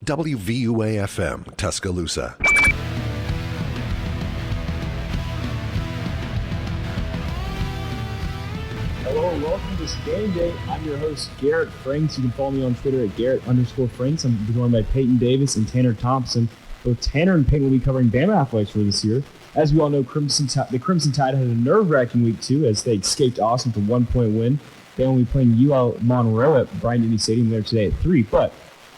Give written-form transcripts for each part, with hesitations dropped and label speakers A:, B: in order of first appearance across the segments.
A: WVUA FM, Tuscaloosa.
B: Hello and welcome to this Game Day. I'm your host, Garrett Franks. You can follow me on Twitter at Garrett_Franks. I'm joined by Peyton Davis and Tanner Thompson. Both Tanner and Peyton will be covering Bama athletics for this year. As we all know, the Crimson Tide had a nerve-wracking week 2 as they escaped Austin with a 1-point win. They will be playing UL Monroe at Bryant-Denny Stadium there today at 3. But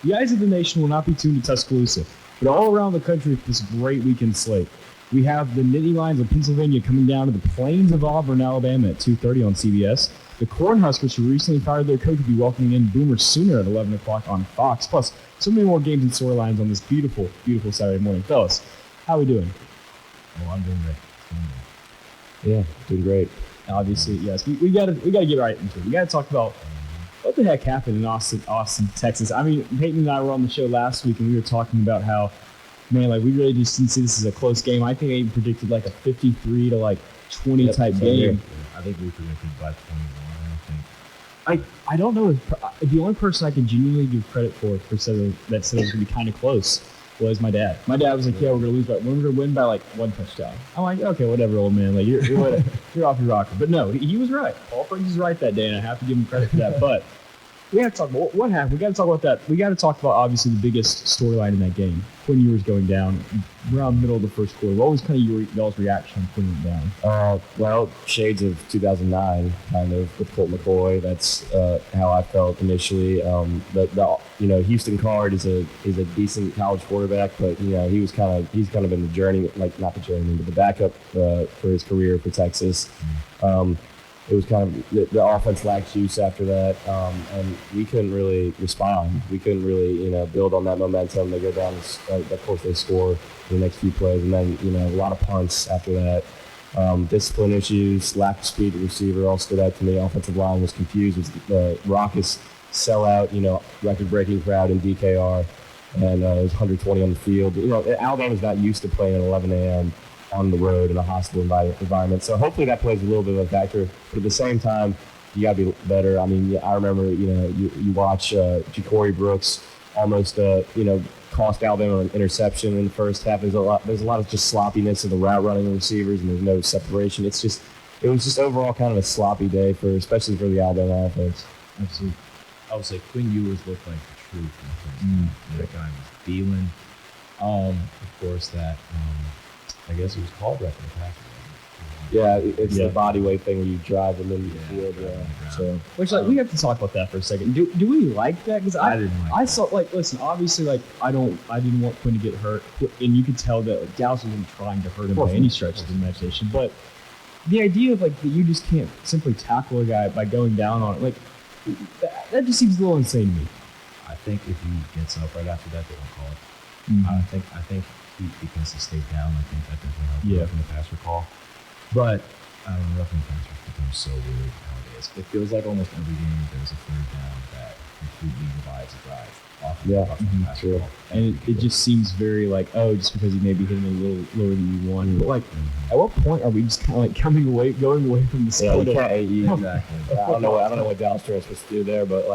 B: the eyes of the nation will not be tuned to Tuscaloosa, but all around the country with this great weekend slate. We have the Nittany Lions of Pennsylvania coming down to the plains of Auburn, Alabama at 2:30 on CBS. The Cornhuskers, who recently fired their coach, will be welcoming in Boomer Sooner at 11 o'clock on Fox. Plus, so many more games and storylines on this beautiful, beautiful Saturday morning. Fellas, how are we doing?
C: Oh, I'm doing great.
B: Yeah, doing great. Obviously, yes. We gotta get right into it. We gotta talk about what the heck happened in Austin, Texas. I mean, Peyton and I were on the show last week, and we were talking about how, man, like, we really just didn't see this as a close game. I think they even predicted like a 53 to 20 type game.
C: I think we predicted by 21.
B: I don't know. The only person I can genuinely give credit for that said it was going to be kind of close was my dad. My dad was like, "Yeah, we're going to win by like 1 touchdown." I'm like, "Okay, whatever, old man. Like, you're off your rocker." But no, he was right. Paul Franks is right that day, and I have to give him credit for that. But we got to talk about what happened. We got to talk about that. We got to talk about obviously the biggest storyline in that game. Quinn Ewers going down around the middle of the first quarter. What was kind of y'all's reaction when Quinn went down?
D: Well, shades of 2009, kind of, with Colt McCoy. That's how I felt initially. Houston Card is a decent college quarterback, but he's kind of been the journey, like not the journey, but the backup for his career for Texas. It was kind of the offense lacked juice after that, and we couldn't really respond. We couldn't really, build on that momentum. They go down, of course, they score the next few plays, and then a lot of punts after that. Discipline issues, lack of speed at receiver all stood out to me. Offensive line was confused. It was the raucous sellout, record-breaking crowd in DKR, and it was 120 on the field. Alabama's not used to playing at 11 a.m. on the road in a hostile environment. So hopefully that plays a little bit of a factor. But at the same time, you got to be better. I mean, I remember, you watch Ja'Cory Brooks almost, cost Alabama an interception in the first half. There's a lot of just sloppiness of the route running of receivers, and there's no separation. It was just overall kind of a sloppy day especially for the Alabama offense.
C: Absolutely. I would say Quinn Ewers looked like the truth in the first half. That guy was dealing. Of course, that I guess it was called roughing the passer.
D: Yeah, it's the body weight thing where you drive them in the field.
B: So, which we have to talk about that for a second. Do we like that? Because
C: I didn't like.
B: I saw listen. Obviously, I didn't want Quinn to get hurt, and you could tell that Dallas wasn't trying to hurt him by any stretch of the imagination. But the idea of that you just can't simply tackle a guy by going down on it, that just seems a little insane to me.
C: I think if he gets up right after that, they don't call it. Mm-hmm. I think because he stayed down, I think that definitely helped in the passer call. But roughing the passer becomes so weird nowadays. It feels like almost every game there's a third down that completely divides a drive off the passer call.
B: And it just seems very just because he maybe hit him a little lower than you want. But at what point are we just kind of going away from the split?
D: Exactly. I don't know what Dallas Turner's supposed to do there, but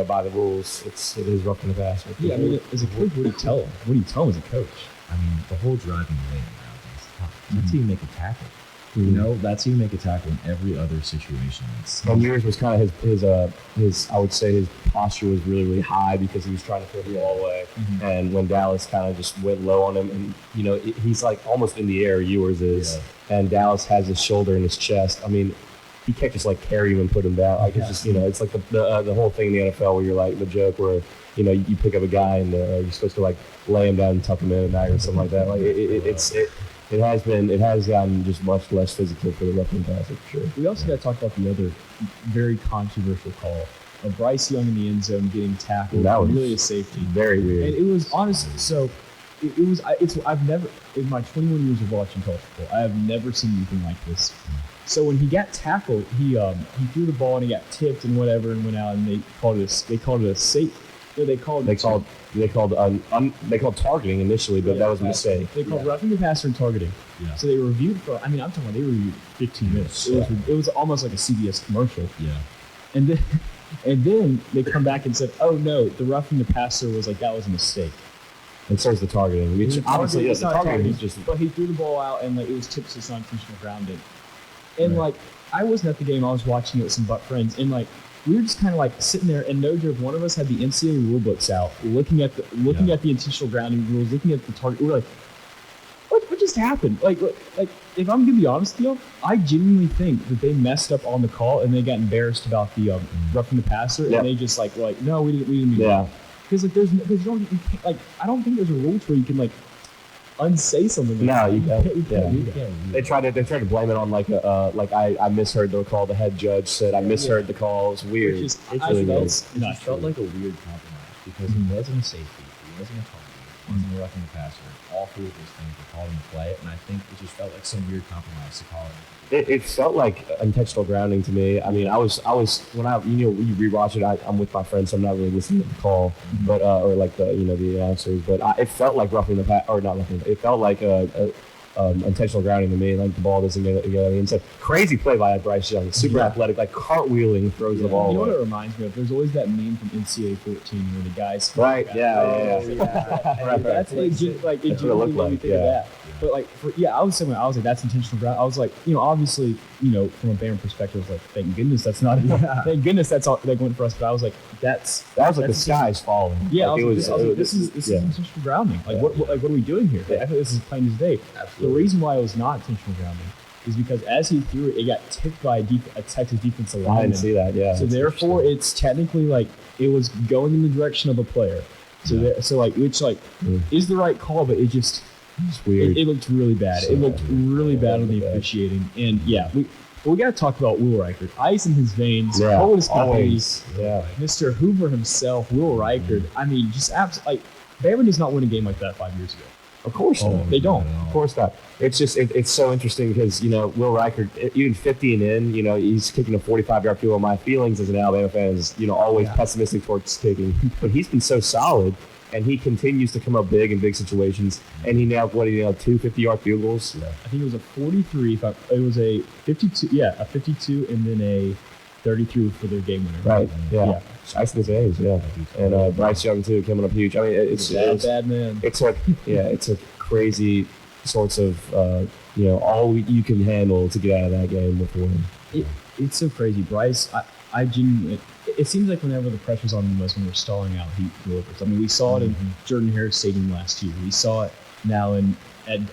D: by the rules, it is roughing the passer.
B: Yeah, I mean, as a coach, what do you tell him? What do you tell him as a coach?
C: I mean, the whole driving lane nowadays is tough. That's how you make a tackle. That's how you make a tackle in every other situation.
D: And yours was kind of his. I would say his posture was really, really high because he was trying to throw the ball away. Mm-hmm. And when Dallas kind of just went low on him, and he's like almost in the air. Yours is, and Dallas has his shoulder in his chest. I mean, he can't just carry him and put him down. It's just it's like the whole thing in the NFL where you're the joke where you pick up a guy and you're supposed to lay him down and tuck him in at night or something like that. It has gotten just much less physical for the roughing passer for sure.
B: We also got to talk about the other very controversial call of Bryce Young in the end zone getting tackled.
D: That was
B: really a safety.
D: Very weird.
B: And it was honestly so. I've never in my 21 years of watching college football, I have never seen anything like this. So when he got tackled, he threw the ball and he got tipped and whatever and went out and they called it a safe. They called
D: targeting initially, but that was a mistake.
B: They called roughing the passer and targeting. Yeah. So they reviewed for. I mean, I'm talking about they reviewed 15 minutes. It was almost like a CBS commercial.
C: Yeah.
B: And then And then they come back and said, oh, no, the roughing the passer was like, that was a mistake.
D: And so is the targeting. Which obviously,
B: it's
D: the
B: not
D: targeting is just...
B: But he threw the ball out, and like it was tipped, so it's not intentional grounding. And like, I wasn't at the game. I was watching it with some butt friends, and like, we were just kind of like sitting there, and no joke, one of us had the NCAA rule books out, looking at the intentional grounding rules, looking at the target. We were like, what just happened? Like, if I'm gonna be honest with you, I genuinely think that they messed up on the call, and they got embarrassed about the roughing the passer, and they just were like, no, we didn't do that. Because like, I don't think there's a rule where you can like unsay something.
D: You can't. They tried to blame it on I misheard the call. The head judge said I misheard the call. It's weird.
C: It just felt like a weird compromise because it wasn't a safety, it wasn't a target, it wasn't a roughing the passer. All three of those things were called into play, and I think it just felt like some weird compromise to call it.
D: It felt like intentional grounding to me. I mean, I was when you rewatch it. I'm with my friends, so I'm not really listening to the call, but or like the announcers. But it felt like roughing the pass, or not roughing. It felt like intentional grounding to me. Like the ball doesn't get inside. Crazy play by Bryce Young, super athletic, like cartwheeling, throws the ball.
B: You know
D: away.
B: what it reminds me of? There's always that meme from NCAA 14 where the guys.
D: Right.
B: That's legit. Like it genuinely made me think of that. But I was saying, I was like, that's intentional ground. I was like, obviously, from a Bama perspective, I was like, thank goodness that's not. Thank goodness that's all they went for us. But I was like, that was
D: like the sky's falling.
B: Yeah, this is intentional grounding. Like, what are we doing here? I think this is plain as day. Absolutely. The reason why it was not intentional grounding is because as he threw it got tipped by a Texas defensive lineman.
D: I didn't see that. Yeah.
B: So therefore, it's technically like it was going in the direction of a player. So which is the right call, but it just.
D: It's weird.
B: It looked really bad. It looked really bad on the officiating. And we got to talk about Will Reichard. Ice in his veins.
D: Yeah,
B: always. Yeah. Mr. Hoover himself, Will Reichard. I mean, just absolutely. Bama does not win a game like that 5 years ago.
D: Of course not.
B: They don't.
D: Of course not. It's just it's so interesting because Will Reichard, even 50 and in, he's kicking a 45-yard field goal. My feelings as an Alabama fan is always pessimistic towards kicking, but he's been so solid. And he continues to come up big in big situations. And he nailed 2 50-yard field goals.
B: Yeah. I think it was a 43. It was a 52. Yeah, a 52, and then a 33 for their game winner.
D: Right. Yeah. Ice in his veins. Yeah. And Bryce Young too coming up huge. I mean, it's
B: bad man.
D: It took crazy sorts of all you can handle to get out of that game with win.
B: It's so crazy, Bryce. I genuinely. It seems like whenever the pressure's on him was when we're stalling out, he delivers. I mean, we saw it in Jordan Harris Stadium last year. We saw it now at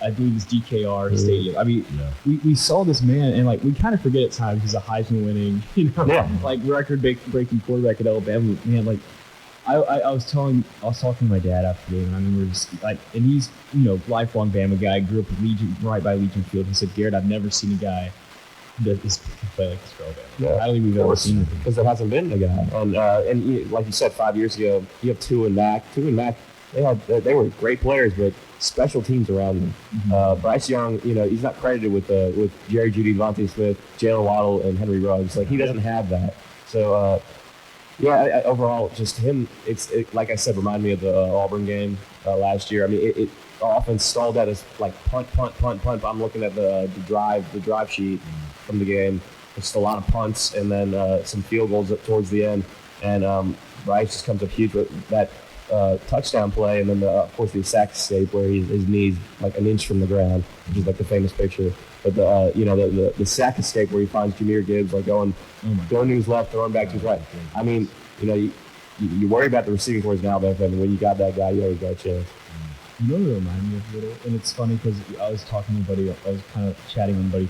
B: I believe it's DKR Stadium. I mean, we saw this man, and we kind of forget at times he's a Heisman-winning, record-breaking quarterback at Alabama. Man, I was talking to my dad after the game, and I remember just and he's lifelong Bama guy, grew up right by Legion Field. He said, Garrett, I've never seen a guy that is play like this for Alabama.
D: Yeah,
B: I don't think we've ever seen it
D: because there hasn't been a guy. And like you said, 5 years ago, you have Tua and Mac. They were great players, but special teams around them. Mm-hmm. Bryce Young, he's not credited with Jerry Jeudy, Devontae Smith, Jalen Waddle, and Henry Ruggs. He doesn't have that. So overall, just him. It like I said, reminded me of the Auburn game last year. I mean, it offense stalled at us punt. I'm looking at the drive sheet from the game. Just a lot of punts and then some field goals towards the end. And Bryce just comes up huge with that touchdown play, and then of course the sack escape where his knees an inch from the ground, which is the famous picture. But the sack escape where he finds Jahmyr Gibbs going to his left, throwing back to his right. I mean, you worry about the receiving towards now, but when you got that guy, you always got a chance.
B: You know what it reminded me of a little? And it's funny because I was talking to a buddy, I was kind of chatting with a buddy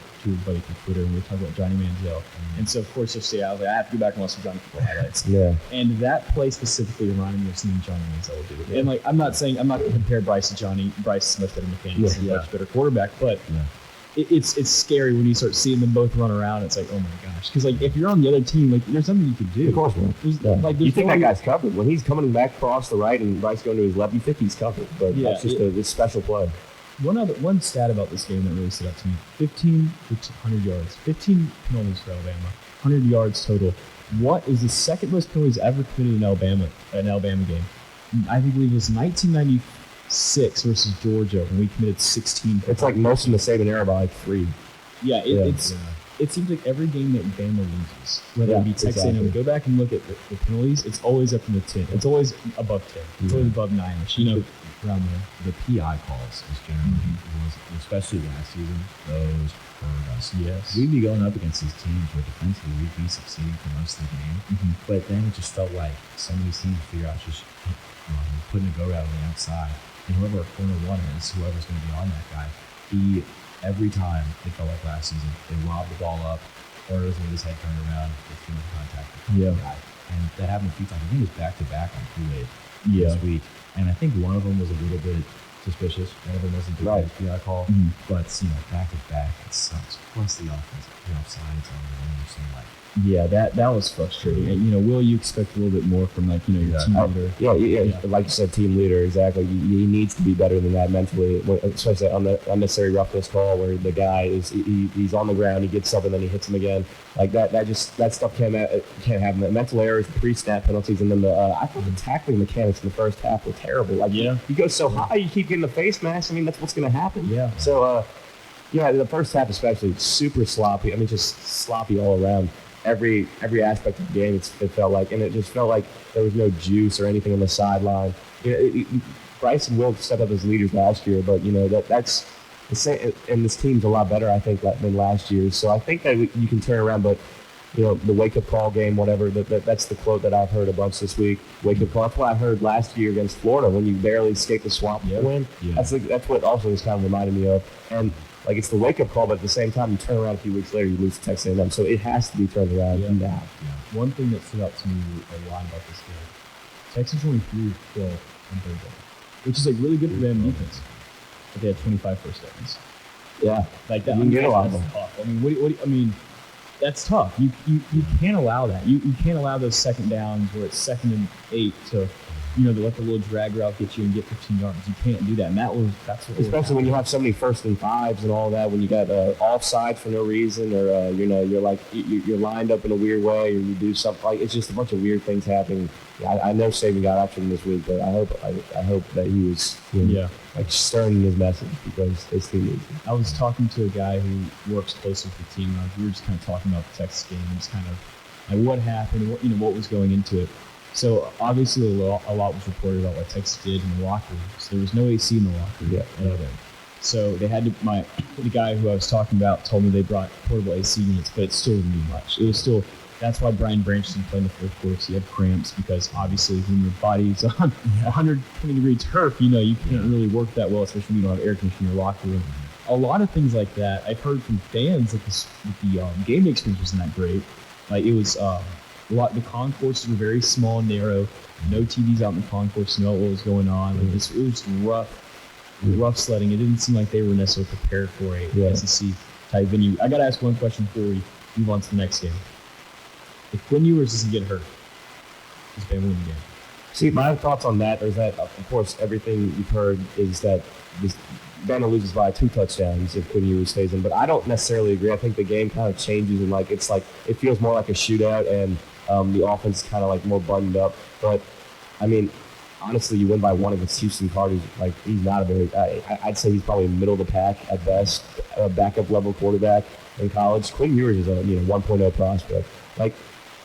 B: through Twitter, and we were talking about Johnny Manziel. And so, of course, yesterday I was like, I have to go back and watch some Johnny football highlights.
D: Yeah.
B: And that play specifically reminded me of something Johnny Manziel would do. And I'm not going to compare Bryce to Johnny. Bryce is much better mechanic, he's a much better quarterback, but it's scary when you start seeing them both run around. It's like, oh my gosh. Because if you're on the other team, there's something you can do.
D: Of course, man. You think that guy's covered. When he's coming back across the right and Bryce going to his left, you think he's covered. But that's just this special play.
B: One stat about this game that really stood out to me: 15 to 100 yards, 15 penalties for Alabama, 100 yards total. What is the second most penalties ever committed in an Alabama game? I believe it was 1996 versus Georgia when we committed 16.
C: It's like most in the Saban era by 3.
B: Yeah, it's it seems like every game that Bama loses, whether it be Texas A&M, go back and look at the penalties. It's always up in the 10. It's always above 10. It's always above 9ish. Around there.
C: The PI calls is generally, especially last season, those hurt us.
B: Yes.
C: We'd be going up against these teams where defensively we'd be succeeding for most of the game. But then it just felt like some of these teams figure out just putting a go route on the outside. And whoever our corner one is, whoever's going to be on that guy, every time it felt like last season, they lobbed the ball up, or it was with his head turned around, with human contact with the guy. And that happened a few times. I think it was back-to-back on Kool-Aid this week. And I think one of them was a little bit suspicious. One of them wasn't the right PI call. But, back-to-back, it sucks. Plus the offense, sides on the wing, seem like.
B: Yeah, that was frustrating. And, Will, you expect a little bit more from, your team leader?
D: Yeah. Like you said, team leader, exactly. He needs to be better than that mentally, especially on the unnecessary roughness call where the guy he's on the ground, he gets something, then he hits him again. Like that stuff can't happen. The mental errors, pre-snap penalties, and then I thought the tackling mechanics in the first half were terrible. You go so high, you keep getting the face mask. That's what's going to happen.
B: Yeah.
D: So, the first half especially, super sloppy. just sloppy all around. Every aspect of the game, it felt like, and it just felt like there was no juice or anything on the sideline. Bryce and Will stepped up as leaders last year, but that's the same. And this team's a lot better, I think, than last year. So I think that you can turn around. But the wake up call game, whatever. That's the quote that I've heard a bunch this week. Wake up call. That's what I heard last year against Florida when you barely escaped the swamp to win. Yeah. That's what also was kind of reminded me of. And it's the wake-up call, but at the same time, you turn around a few weeks later, you lose to Texas A&M. So it has to be turned around now.
B: Yeah. One thing that stood out to me a lot about this game, Texas only threw 12 on third down, which is really good for them defense. But they had 25 first downs.
D: Yeah,
B: that.
D: You can get a lot of them.
B: Tough. That's tough. You can't allow that. You can't allow those second downs where it's 2nd and 8 to to let the little drag route get you and get 15 yards. You can't do that. And that's what
D: especially when you have so many 1st and 5s and all that. When you got offside for no reason, or you're lined up in a weird way, or you do something it's just a bunch of weird things happening. I know Saban got after him this week, but I hope that he was stern in his message because his team needs it.
B: I was talking to a guy who works closely with the team. We were just kind of talking about the Texas game and just kind of what happened, what was going into it. So obviously a lot was reported about what Texas did in the locker room. So there was no AC in the locker room. Yeah. So they had to. The guy who I was talking about told me they brought portable AC units, but it still didn't mean much. It was still. That's why Brian Branch didn't play in the fourth quarter. So he had cramps because obviously when your body's on 120-degree turf, you can't really work that well, especially when you don't have air conditioning in your locker room. A lot of things like that I've heard from fans that the game day experience wasn't that great. It was. The concourses were very small and narrow. No TVs out in the concourse to know what was going on. It was rough sledding. It didn't seem like they were necessarily prepared for a SEC type venue. I got to ask one question before we move on to the next game. If Quinn Ewers doesn't get hurt, does Bama win the game?
D: See, my thoughts on that is that, of course, everything you've heard is that Bama loses by 2 touchdowns if Quinn Ewers stays in. But I don't necessarily agree. I think the game kind of changes and it feels more like a shootout and the offense is kind of more buttoned up. But honestly, you win by 1 against Houston Carter. He's not a very. I'd say he's probably middle of the pack at best, a backup level quarterback in college. Quinn Ewers is a 1.0 prospect.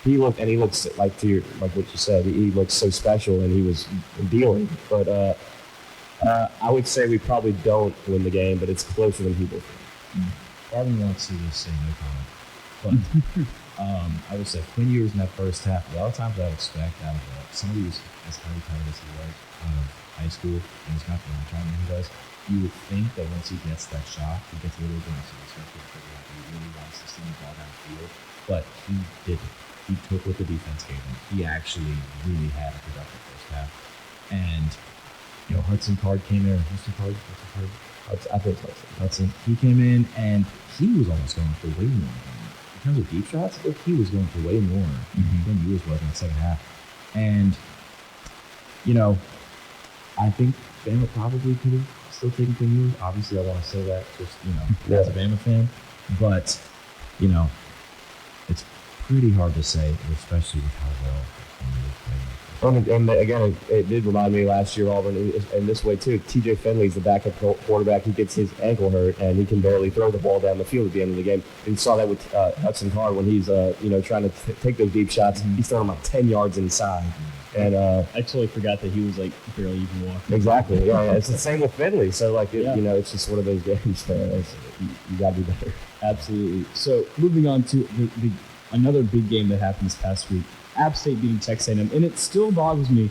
D: He looks to your, what you said. He looks so special and he was dealing. But I would say we probably don't win the game, but it's closer than people think.
C: Part of me wants to just say no comment, but. I would say Quinn Ewers in that first half, a lot of times I would expect out of somebody who's as highly touted as he was out of high school, and he's got the long-term he does, you would think that once he gets that shot, he gets a little aggressive, especially if he really wants to send the ball downfield. But he didn't. He took what the defense gave him. He actually really had a productive first half. And, Hudson Card came in.
D: I think
C: Hudson. He came in, and he was almost going for way more. In terms of deep shots, he was going for way more than Ewers was in the second half. And, I think Bama probably could have still taken Quinn Ewers. Obviously, I want to say that just, as a Bama fan. But, it's pretty hard to say, especially with how well Quinn Ewers played in the first
D: And again, it did remind me last year, Auburn, in this way too. TJ Finley's the backup quarterback. He gets his ankle hurt, and he can barely throw the ball down the field at the end of the game. And you saw that with Hudson Card when he's trying to take those deep shots. He's throwing them like 10 yards inside. And
B: I totally forgot that he was like barely even walking.
D: Exactly. Yeah. It's the same with Finley. So it's just one of those games where you got to be better.
B: Absolutely. So moving on to another big game that happened this past week. App State beating Texas A&M, and it still boggles me.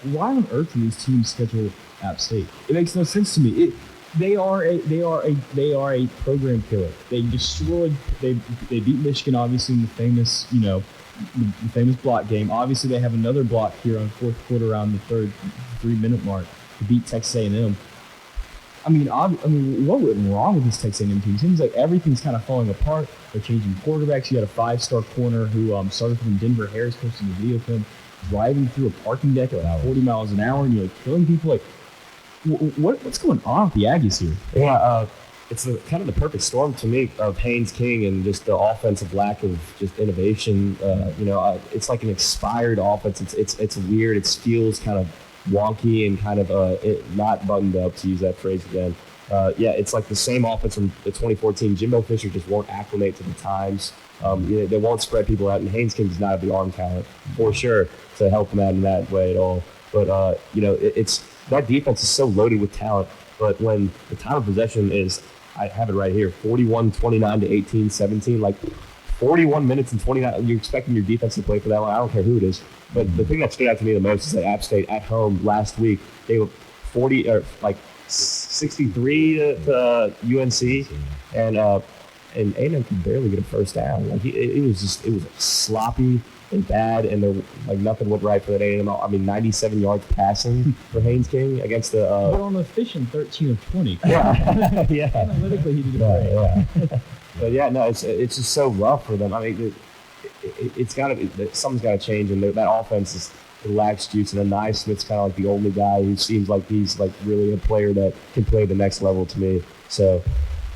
B: Why on earth do these teams schedule App State? It makes no sense to me. They are a program killer. They destroyed. They beat Michigan, obviously, in the famous the famous block game. Obviously, they have another block here on fourth quarter around the 3-minute mark to beat Texas A&M. I mean, what went wrong with this Texas A&M team? It seems like everything's kind of falling apart. They're changing quarterbacks. You had a 5-star corner who started from Denver. Harris posting a video of him driving through a parking deck at like 40 miles an hour, and you're like killing people. Like, what's going on with the Aggies here?
D: Yeah, it's kind of the perfect storm to me of Haynes King and just the offensive lack of just innovation. It's like an expired offense. It's weird. It feels kind of wonky and kind of not buttoned up, to use that phrase again. It's like the same offense from the 2014. Jimbo Fisher just won't acclimate to the times. They won't spread people out, and Haynes King does not have the arm talent for sure to help them out in that way at all. But it's that defense is so loaded with talent. But when the time of possession is, I have it right here, 41-29 to 18-17, like 41 minutes and 29. You're expecting your defense to play for that long. I don't care who it is. But the thing that stood out to me the most is that App State at home last week, they were 63 to UNC, and A&M could barely get a first down. Like it was sloppy and bad, and there like nothing went right for that A&M. I mean, 97 yards passing for Haynes King against the.
B: But on the efficient 13 of 20.
D: Yeah, yeah.
B: Analytically, he did great.
D: Yeah. But yeah, no, it's just so rough for them. I mean, it's got to something's got to change, and that offense lacks juice. And Anai Smith's kind of like the only guy who seems like he's like really a player that can play the next level to me. So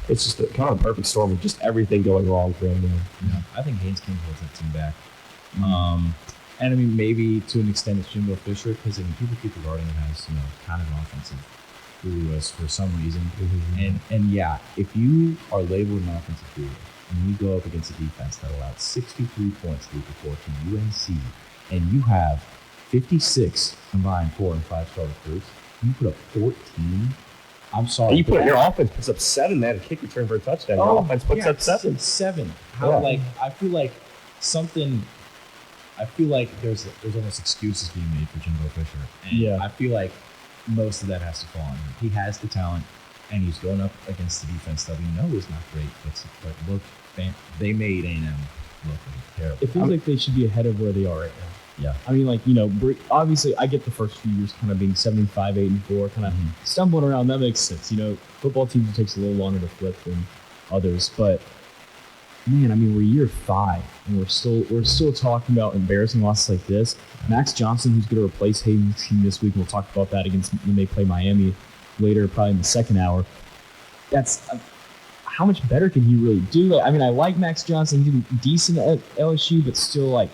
D: it's just kind of a perfect storm of just everything going wrong for him.
C: Yeah, I think Haynes King holds that team back. And I mean, maybe to an extent it's Jimbo Fisher, because I mean, people keep regarding him as kind of an offensive guru for some reason. Mm-hmm. And yeah, if you are labeled an offensive guru and you go up against a defense that allowed 63 points the week before to UNC, and you have 56 combined 4- and 5-star recruits, you put up 14. I'm sorry.
D: Your offense puts up 7. They had a kick return for a touchdown. Your offense puts up 7.
C: 7. How I feel like there's almost excuses being made for Jimbo Fisher. And I feel like most of that has to fall on him. He has the talent, and he's going up against the defense that we know is not great. But they made A&M look like terrible.
B: It feels like they should be ahead of where they are right now.
C: Yeah.
B: I mean, obviously, I get the first few years kind of being 7-5, 8-4, kind of stumbling around. That makes sense. Football teams, it takes a little longer to flip than others. But, man, I mean, we're year 5, and we're still talking about embarrassing losses like this. Max Johnson, who's going to replace Haynes King this week, and we'll talk about that when they play Miami later, probably in the second hour. That's how much better can he really do? I mean, I like Max Johnson. He did decent at LSU, but still, I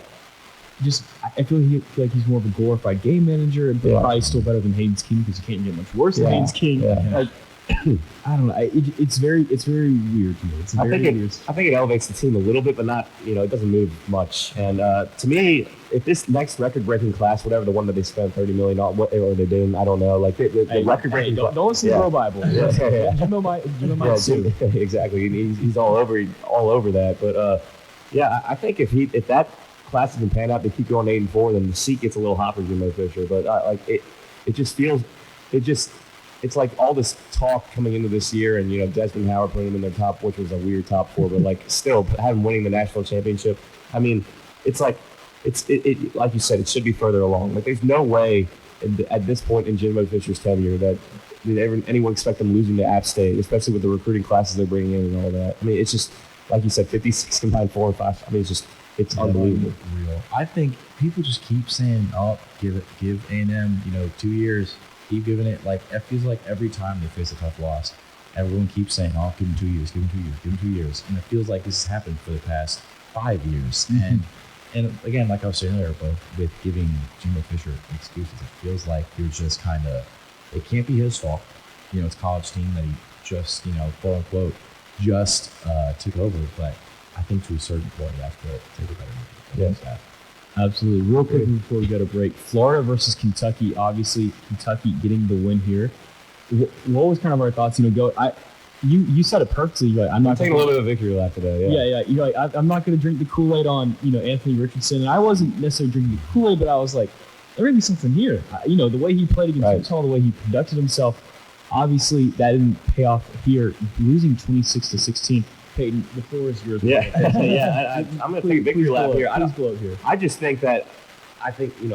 B: feel like he's more of a glorified game manager, but probably still better than Haynes King, because you can't get much worse than Haynes King. Yeah. I don't know. It's very weird to me.
D: I think it elevates the team a little bit, but not. It doesn't move much. And to me, if this next record-breaking class, whatever the one that they spent $30 million on, what are they doing? I don't know. Like the record-breaking.
B: Don't listen to Bro Bible. Jimbo might sue.
D: Exactly. He's all over that. But I think if that class doesn't pan out, they keep going 8-4, then the seat gets a little hot for Jimbo Fisher. But it's like all this talk coming into this year, and Desmond Howard putting him in their top, which was a weird top 4, but still having winning the national championship. I mean, it's like like you said, it should be further along. Like there's no way at this point in Jimbo Fisher's tenure that anyone expect them losing to App State, especially with the recruiting classes they're bringing in and all that. I mean, it's just like you said, 56 combined 4 and 5. I mean, it's unbelievable.
C: Real. I think people just keep saying, "Oh, give A&M, 2 years." Keep giving it. It feels like every time they face a tough loss, everyone keeps saying, "Oh, give them 2 years, give them 2 years, give them 2 years," and it feels like this has happened for the past 5 years. And And again, like I was saying earlier, but with giving Jimbo Fisher excuses, it feels like you're just kind of, it can't be his fault. It's a college team that he just, quote unquote, just took over. But I think to a certain point, you have to take a better look at that.
B: Absolutely. Real quick before we go to break, Florida versus Kentucky. Obviously, Kentucky getting the win here. What was kind of our thoughts? You said it perfectly. You're like,
D: I'm taking a little bit of victory lap today.
B: Yeah. You're like, I'm not going to drink the Kool-Aid on Anthony Richardson. And I wasn't necessarily drinking the Kool-Aid, but I was like, there may be something here. The way he played against Utah, the way he conducted himself. Obviously, that didn't pay off here. Losing 26-16. Peyton, the floor is yours.
D: I'm going to take a victory lap here.
B: Please blow it here.
D: I just think that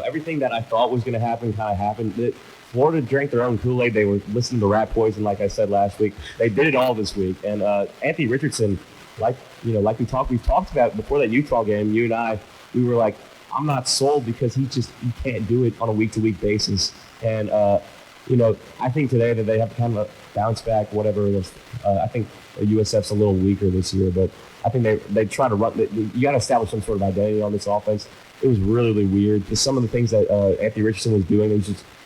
D: everything that I thought was going to happen kind of happened. Florida drank their own Kool-Aid. They were listening to Rat Poison, like I said last week. They did it all this week. And Anthony Richardson, we've talked about before that Utah game. You and I, we were like, I'm not sold because he can't do it on a week-to-week basis. And I think today that they have kind of a bounce back, whatever it is. I think USF's a little weaker this year, but I think they try to run. You got to establish some sort of identity on this offense. It was really, really weird. Just some of the things that Anthony Richardson was doing,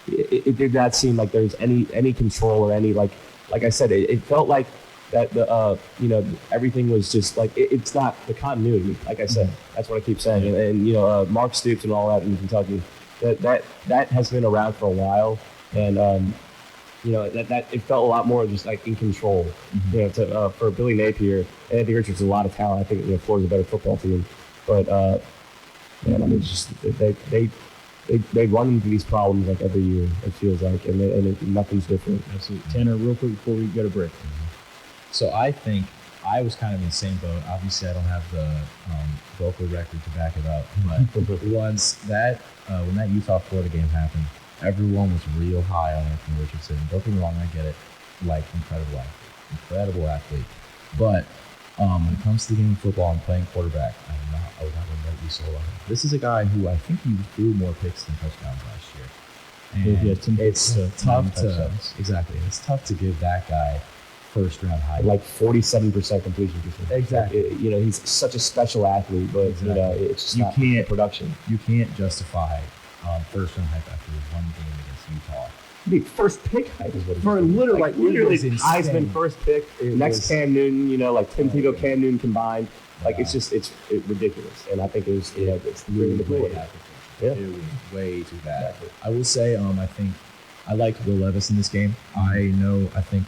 D: it did not seem like there was any control or any like I said, it felt like that everything was just like it's not the continuity. Like I said, that's what I keep saying. And Mark Stoops and all that in Kentucky, that has been around for a while. And that it felt a lot more just like in control. For Billy Napier, Anthony Richardson's a lot of talent. I think Florida's a better football team, but it's just they run into these problems like every year. It feels like, and nothing's different.
B: Absolutely. Tanner, real quick before we go to break.
C: So I think I was kind of in the same boat. Obviously, I don't have the vocal record to back it up, but once when that Utah-Florida game happened, everyone was real high on Anthony Richardson. Don't get me wrong, I get it. Like, incredible athlete. But when it comes to the game of football and playing quarterback, I would have remotely sold on him. This is a guy who I think he threw more picks than touchdowns last year. And it's tough it's tough to give that guy first round high.
D: Like 47% completion percentage.
C: Exactly.
D: He's such a special athlete, but it's just not production.
C: You can't justify first round hype after one game against Utah.
D: First pick hype is what it is.
C: Literally
D: Heisman first pick, next Cam Newton, like Tim Tebow, Cam Newton combined. Like it's ridiculous, and I think it's really the way.
C: It was way too bad. I will say, I think I liked Will Levis in this game. I think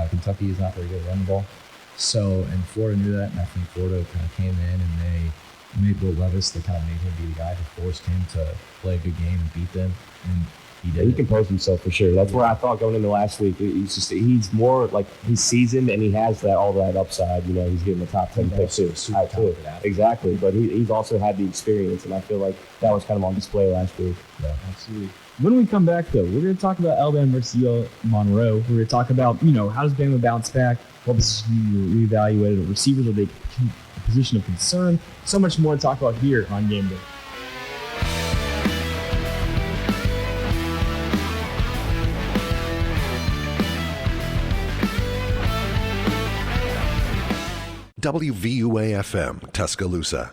C: Kentucky is not very good at running the ball, and Florida knew that, and I think Florida kind of came in and they made Will Levis. They kind of made him be the guy who forced him to play a good game and beat them, and he did.
D: He composed himself for sure. That's where I thought going into last week. He's more like he's seasoned and he has all that upside. He's getting the top 10 picks too. Exactly, but he's also had the experience, and I feel like that was kind of on display last week.
B: Yeah, absolutely. When we come back, though, we're going to talk about Alabama versus UL Monroe. We're going to talk about, how does Bama bounce back? What position you reevaluated? Receivers, are they a position of concern? So much more to talk about here on Gameday.
A: WVUA FM, Tuscaloosa.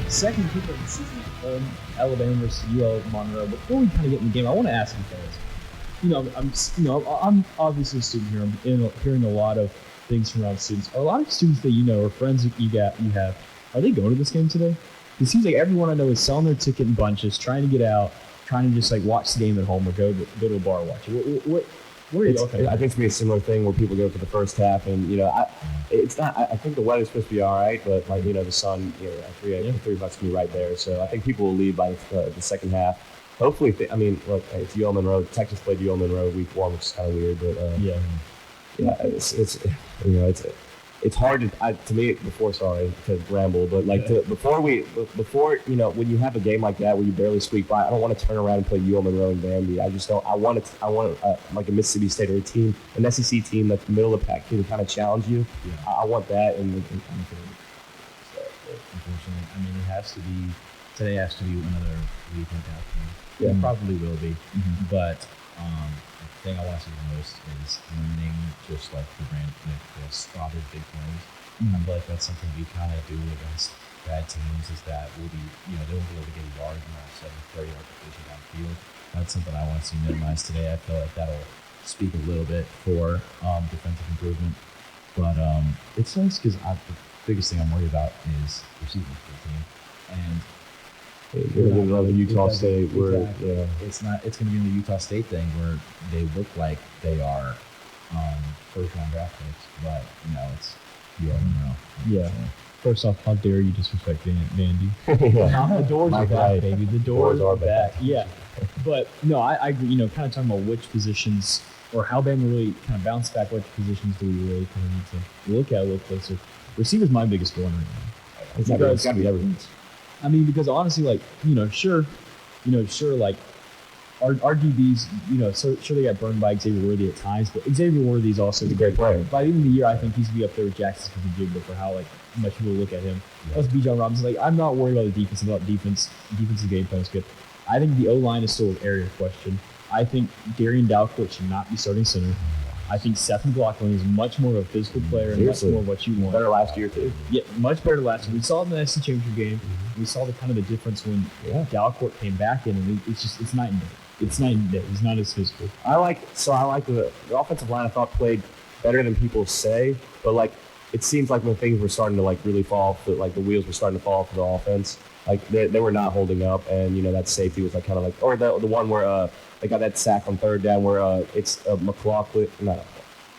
B: Second kick of the season, Alabama versus UL Monroe. Before we kind of get in the game, I want to ask you fellas. I'm obviously a student here. I'm hearing a lot of things from around students. Are a lot of students that or friends that you have, are they going to this game today? It seems like everyone I know is selling their ticket in bunches, trying to get out, trying to just watch the game at home or go to a bar and watch it. What are you looking at?
D: I think it's going to be a similar thing where people go for the first half, and it's not. I think the weather's supposed to be all right, but the sun, $3 bucks can be right there. So I think people will leave by the second half. Hopefully, look, it's UL Monroe. Texas played UL Monroe week 1, which is kind of weird, but it's hard to me before. Sorry to ramble, but before when you have a game like that where you barely squeak by, I don't want to turn around and play UL Monroe and Vandy. I just don't. I want like a Mississippi State or an SEC team that's middle of the pack to kind of challenge you. Yeah. I want that, and
C: unfortunately, it has to be today has to be another weekend after.
D: Yeah.
C: It probably will be. But the thing I want to see the most is limiting just like the spotted big plays. I feel like that's something we kind of do against bad teams is that we'll be, they won't be able to get yards in that 7-30 yard position downfield. That's something I want to see minimized today. I feel like that'll speak a little bit for defensive improvement. But it's nice because the biggest thing I'm worried about is receiving for the team. And
D: Utah State,
C: it's going to be in the Utah State thing where they look like they are first round draft picks, but it's you already know.
B: Yeah. First off, how dare you disrespect Vandy?
D: The
B: doors are back, baby. The doors are back. Yeah. But no, I agree. Kind of talking about which positions or how Bama really kind of bounce back. Which positions do we really kind of need to look at a little closer? Receiver's my biggest one right now.
D: It's got to be everyone's.
B: I mean, because honestly, sure, like our DBs, sure they got burned by Xavier Worthy at times, but Xavier Worthy is also a great player. By the end of the year, I think he's gonna be up there with Jackson Jigba for how much people look at him. Plus, Bijan Robinson. I'm not worried about the defense. Defensive game plan is good. I think the O-line is still an area of question. I think Darian Dalcourt should not be starting center. I think Seth McLaughlin is much more of a physical player and much more of what you want.
D: Better last year, too.
B: Yeah, much better last year. We saw it in the SC Championship game. We saw the difference when Dalcourt came back in, and it's night and day. It's night and day. He's not as physical.
D: I like the offensive line. I thought played better than people say, but it seems like when things were starting to really fall, the wheels were starting to fall for the offense. They were not holding up, and that safety was or the one where they got that sack on third down where it's McLaughlin,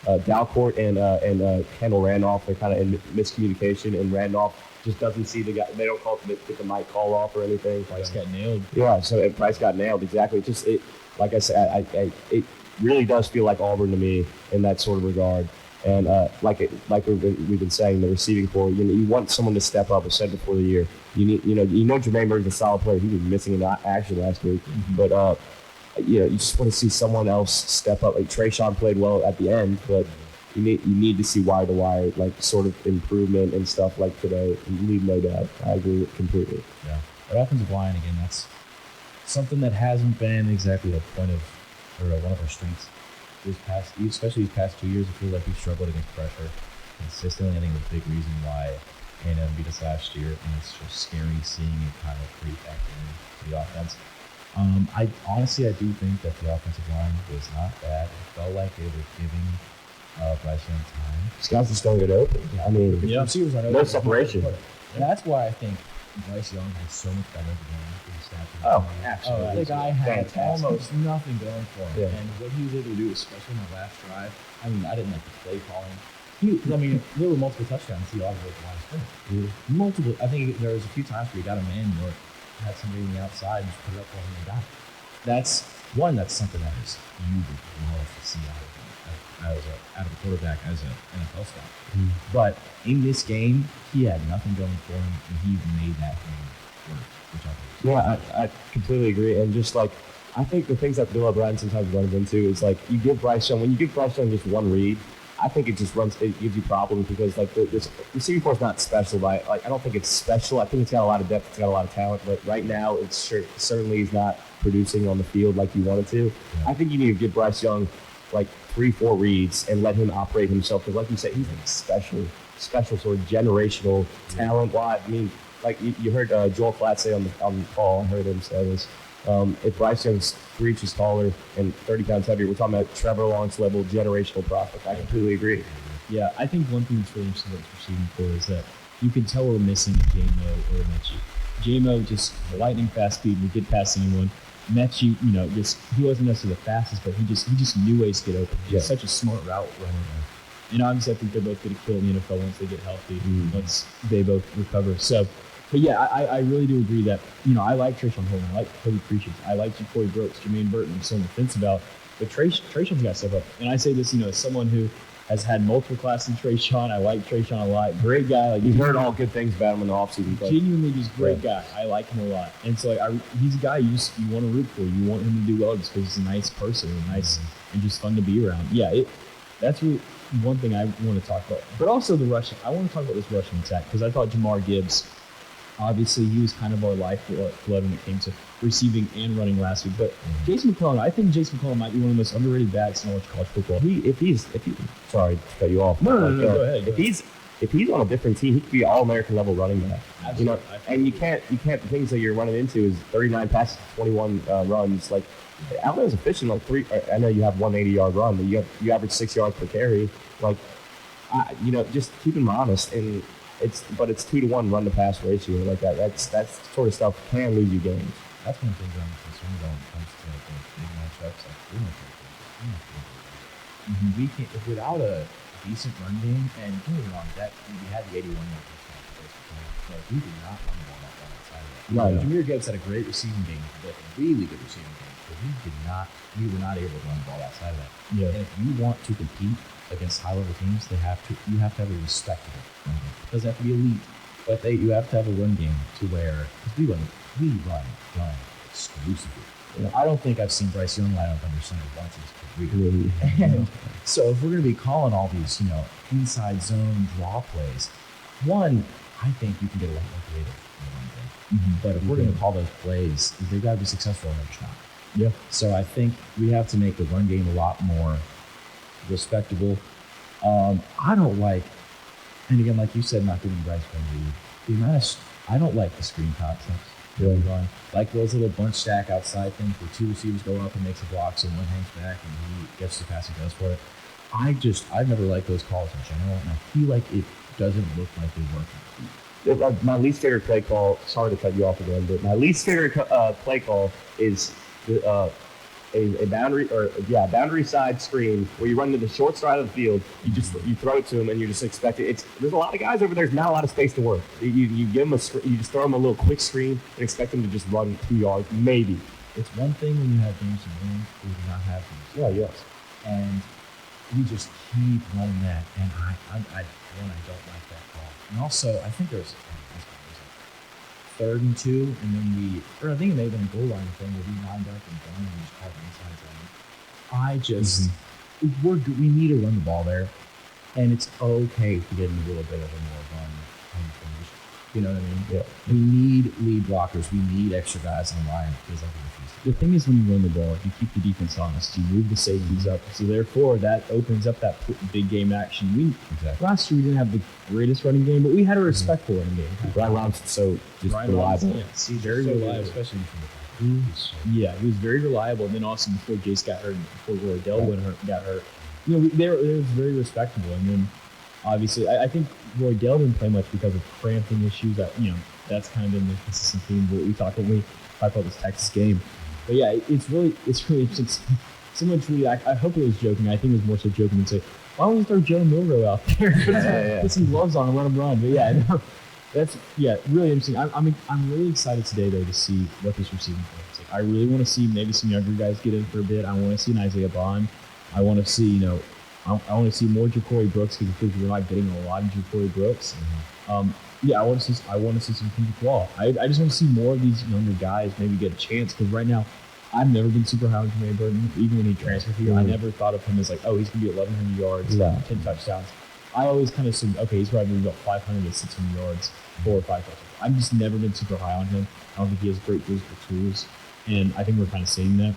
D: Dalcourt and Kendall Randolph. They're kind of in miscommunication, and Randolph just doesn't see the guy. They don't get the mic call off or anything.
B: Price got nailed.
D: Yeah, so Price got nailed exactly. Like I said, it really does feel like Auburn to me in that sort of regard. And like we've been saying, the receiving core, you want someone to step up. I said before the year, you know Jermaine Burton's a solid player. He was missing in action last week, but you just want to see someone else step up. Trayshawn played well at the end, but you need to see wire to wire sort of improvement and stuff like today. You leave no doubt. I agree with completely.
C: Yeah, our offensive line again. That's something that hasn't been exactly the point of or one of our strengths. Especially these past 2 years, I feel like we've struggled against pressure consistently. I think the big reason why A&M beat us last year, and it's just scary seeing it kind of creep back into the offense. I do think that the offensive line was not bad. It felt like they were giving Bryce Young time.
D: These guys just don't get open. I mean,
C: receivers are
D: no separation.
C: And that's why I think Bryce Young has so much better than
D: absolutely.
C: The guy had
D: fantastic.
C: almost nothing going for him.
D: Yeah.
C: And what he was able to do, especially in the last drive, I mean, I didn't like the play calling. There were multiple touchdowns he offered at the line of scrimmage. Multiple. I think there was a few times where he got a man or had somebody on the outside and just put it up for him and got it. That's something that is you would love to see out of a quarterback as an NFL scout. But in this game, he had nothing going for him, and he made that game work.
D: I completely agree. And just I think the things that Bill O'Brien sometimes runs into is when you give Bryce Young just one read, I think it gives you problems because this receiving core is not special. I don't think it's special. I think it's got a lot of depth, it's got a lot of talent, but right now certainly is not producing on the field like you wanted to. Yeah. I think you need to give Bryce Young 3-4 reads and let him operate himself because, like you said, he's special sort of generational talent. Why? I mean. You heard Joel Flatt say on the call, I heard him say this. If Bryce Young's 3 inches taller and 30 pounds heavier, we're talking about Trevor Lawrence level generational prospect. I completely agree.
B: Yeah, I think one thing that's really interesting about the receiving core is that you can tell we're missing J-Mo or Mechie. J-Mo just lightning fast speed, would get past anyone. Mechie, he wasn't necessarily the fastest, but he just knew ways to get open. He's such a smart route runner. And obviously, I think they're both going to kill in the NFL once they get healthy, once they both recover. So. But yeah, I really do agree that, I like Trayshawn Holden, I like Cody Preachers, I like Corey Brooks, Jermaine Burton, I'm so on the fence about, but Trayshawn's got to step up. And I say this, as someone who has had multiple classes in Trayshawn, I like Trayshawn a lot, great guy.
D: You've heard all good things about him in the offseason.
B: Genuinely just great guy, I like him a lot. And so he's a guy you want to root for, you want him to do well just because he's a nice person, and just fun to be around. Yeah, that's really one thing I want to talk about. But also the rushing, I want to talk about this rushing attack because I thought Jamar Gibbs Obviously, he was kind of our lifeblood when it came to receiving and running last week. But Jason McClellan, I think Jason McClellan might be one of the most underrated backs in all of college football.
D: Sorry to cut you off.
B: No, go ahead.
D: If he's on a different team, he could be all-American level running back.
B: Absolutely.
D: You know, and you can't. The things that you're running into is 39 passes, 21 runs. Like Alabama's efficient. Like I know you have 180-yard run, but you average 6 yards per carry. Like, just keep him honest. And it's 2-to-1 run to pass ratio. Like that sort of stuff can lose you games.
C: That's one thing I'm concerned about when it comes to the big matchups. Like we can't without a decent run game, and don't get me wrong, that we had the 81-yard touchdown, but we did not run the ball that well outside of that.
D: Right.
C: Jahmyr Gibbs had a great receiving game, a really good receiving game, but we were not able to run the ball outside of that.
B: Yeah.
C: And if you want to compete against high-level teams, you have to have a respectable run game. It doesn't have to be elite, but you have to have a run game to where we run exclusively. I don't think I've seen Bryce Young line up under center once in his career. And so if we're going to be calling all these, inside zone draw plays, one, I think you can get a lot more creative in the run game. But if we're going to call those plays, they've got to be successful in their shot.
B: Yeah.
C: So I think we have to make the run game a lot more respectable. I don't like, and again, like you said, not giving Bryce Young I don't like the screen concepts. Really run. Like those little bunch stack outside things where two receivers go up and makes a block, so one hangs back and he gets the pass and goes for it. I've never liked those calls in general, and I feel like it doesn't look like they work.
D: My least favorite play call, sorry to cut you off again, but my least favorite play call is a boundary side screen where you run to the short side of the field, you throw it to him and you just expect it. There's a lot of guys over there, there's not a lot of space to work. You give them you just throw them a little quick screen and expect them to just run 2 yards, maybe.
C: It's one thing when you have James Williams, we do not have these.
D: Yeah, yes.
C: And we just keep running that, and I don't like that call. And also, I think there's 3rd and 2, and then I think it may have been a goal line thing where we lined up and done and just called inside zone. We need to run the ball there, and it's okay to get in a little bit of a more run finish. You know what I mean?
D: Yeah.
C: We need lead blockers. We need extra guys on the line because I refuse to.
B: The thing is, when you run the ball, you keep the defense honest. You move the safeties up, so therefore that opens up that big game action. Last year we didn't have the greatest running game, but we had a respectful running game.
D: Brian Robinson's so reliable.
B: Very reliable,
C: especially from the back.
B: Yeah, he was very reliable. And then also before Jace got hurt, before Roy Dell got hurt, they was very respectable. And then obviously, I think Roy Dell didn't play much because of cramping issues. That's kind of been the consistent theme what we talked when we talked about this Texas game. But yeah, it's really interesting. Someone tweeted, I hope it was joking. I think it was more so joking and say, why don't we throw Joe Milrow out there? Put some gloves on and let him run. But yeah, no, that's really interesting. I'm really excited today though to see what this receiving play is like. I really want to see maybe some younger guys get in for a bit. I want to see an Isaiah Bond. I want to see I want to see more Ja'Cory Brooks because we're not getting a lot of Ja'Cory Brooks. I want to see some Kendrick Law. I just want to see more of these younger guys maybe get a chance because right now I've never been super high on Jermaine Burton. Even when he transferred here, I never thought of him as like, oh, he's going to be 1,100 yards, 10 touchdowns. I always kind of assumed, okay, he's probably about 500 to 600 yards, 4 or 5 touchdowns. I've just never been super high on him. I don't think he has great physical tools, and I think we're kind of seeing that.